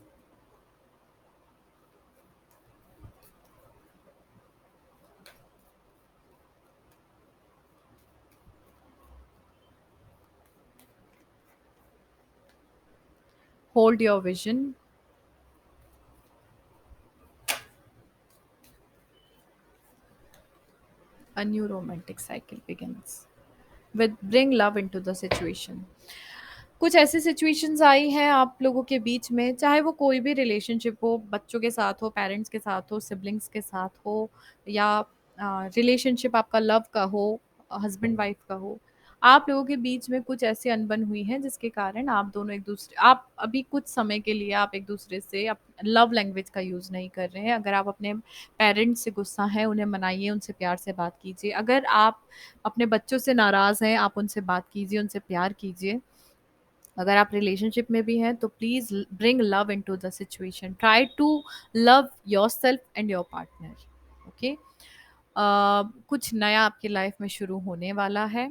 Hold your vision, a new romantic cycle begins with bring love into the situation। कुछ ऐसी सिचुएशंस आई हैं आप लोगों के बीच में, चाहे वो कोई भी रिलेशनशिप हो, बच्चों के साथ हो, पेरेंट्स के साथ हो, सिबलिंग्स के साथ हो, या रिलेशनशिप आपका लव का हो, हस्बैंड वाइफ का हो, आप लोगों के बीच में कुछ ऐसी अनबन हुई है जिसके कारण आप दोनों एक दूसरे, आप अभी कुछ समय के लिए आप एक दूसरे से लव लैंग्वेज का यूज़ नहीं कर रहे हैं। अगर आप अपने पेरेंट्स से गुस्सा है, उन्हें मनाइए, उनसे प्यार से बात कीजिए। अगर आप अपने बच्चों से नाराज़ हैं, आप उनसे बात कीजिए, उनसे प्यार कीजिए। अगर आप रिलेशनशिप में भी हैं तो please bring love into the situation, try to love yourself and your partner. Okay, कुछ नया आपकी लाइफ में शुरू होने वाला है।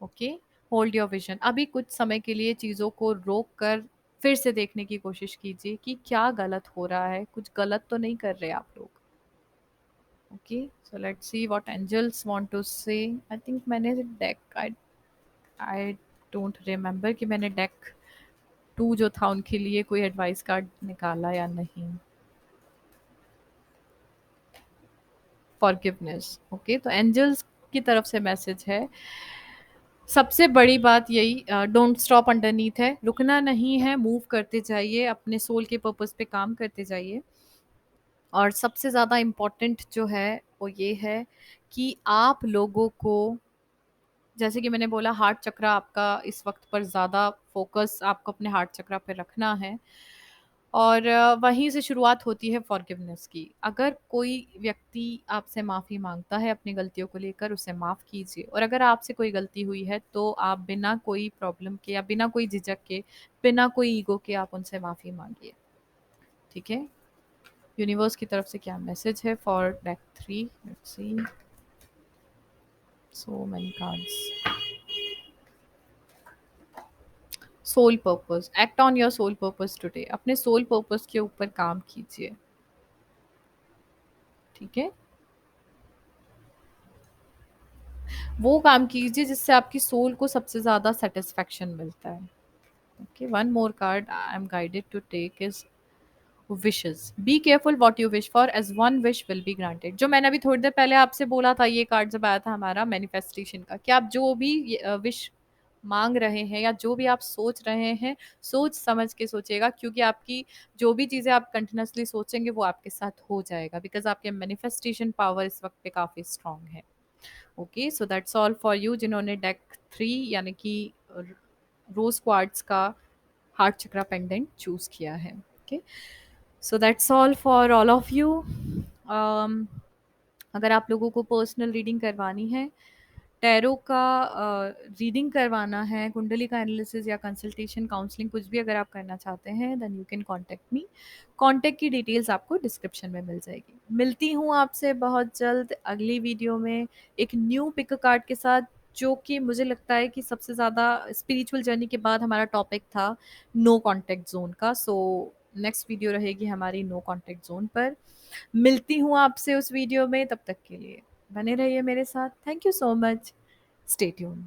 Okay, hold your vision. अभी कुछ समय के लिए चीज़ों को रोक कर फिर से देखने की कोशिश कीजिए कि क्या गलत हो रहा है, कुछ गलत तो नहीं कर रहे आप लोग। Okay, so let's see what angels want to say. I think मैंने डेक, आई डोंट रिमेम्बर कि मैंने डेक टू जो था उनके लिए कोई एडवाइस कार्ड निकाला या नहीं। फॉरगिवनेस। ओके, तो एंजल्स की तरफ से मैसेज है, सबसे बड़ी बात यही, डोंट स्टॉप अंडरनीथ है, रुकना नहीं है, मूव करते जाइए, अपने सोल के पर्पस पे काम करते जाइए। और सबसे ज़्यादा इम्पोर्टेंट जो है वो ये है कि आप लोगों को, जैसे कि मैंने बोला, हार्ट चक्रा आपका इस वक्त पर ज़्यादा फोकस आपको अपने हार्ट चक्रा पे रखना है, और वहीं से शुरुआत होती है फॉरगिवनेस की। अगर कोई व्यक्ति आपसे माफ़ी मांगता है अपनी गलतियों को लेकर, उसे माफ़ कीजिए, और अगर आपसे कोई गलती हुई है तो आप बिना कोई प्रॉब्लम के या बिना कोई झिझक के, बिना कोई ईगो के आप उनसे माफ़ी मांगिए। ठीक है, यूनिवर्स की तरफ से क्या मैसेज है for deck three, let's see, so many cards. Soul purpose, act on your soul purpose today, अपने सोल पर्पस के ऊपर काम कीजिए। ठीक है, वो काम कीजिए जिससे आपकी सोल को सबसे ज़्यादा सेटिस्फेक्शन मिलता है। Okay, one more card I am guided to take is wishes, be careful what you wish for as one wish will be granted. जो मैंने अभी थोड़ी देर पहले आपसे बोला था, ये कार्ड जब आया था हमारा मैनिफेस्टेशन का, कि आप जो भी विश मांग रहे हैं या जो भी आप सोच रहे हैं, सोच समझ के सोचिएगा, क्योंकि आपकी जो भी चीज़ें आप कंटिन्यूसली सोचेंगे वो आपके साथ हो जाएगा, बिकॉज आपके मैनिफेस्टेशन पावर इस वक्त पे काफ़ी स्ट्रांग है। Okay, so that's all for you जिन्होंने डेक थ्री यानी कि रोज क्वार्ट्स का हार्ट चक्रा पेंडेंट चूज किया है। Okay, so that's all for all of you. अगर आप लोगों को पर्सनल रीडिंग करवानी है, टैरो का रीडिंग करवाना है, कुंडली का एनालिसिस या कंसल्टेशन, काउंसलिंग, कुछ भी अगर आप करना चाहते हैं, then you can contact me. Contact की डिटेल्स आपको डिस्क्रिप्शन में मिल जाएगी। मिलती हूँ आपसे बहुत जल्द अगली वीडियो में एक न्यू पिक कार्ड के साथ, जो कि मुझे लगता है कि सबसे ज़्यादा स्पिरिचुअल जर्नी के बाद हमारा टॉपिक था नो कॉन्टेक्ट जोन का। सो नेक्स्ट वीडियो रहेगी हमारी नो कॉन्टेक्ट जोन पर। मिलती हूँ आपसे उस वीडियो में, तब तक के लिए बने रहिए मेरे साथ। Thank you so much. Stay tuned.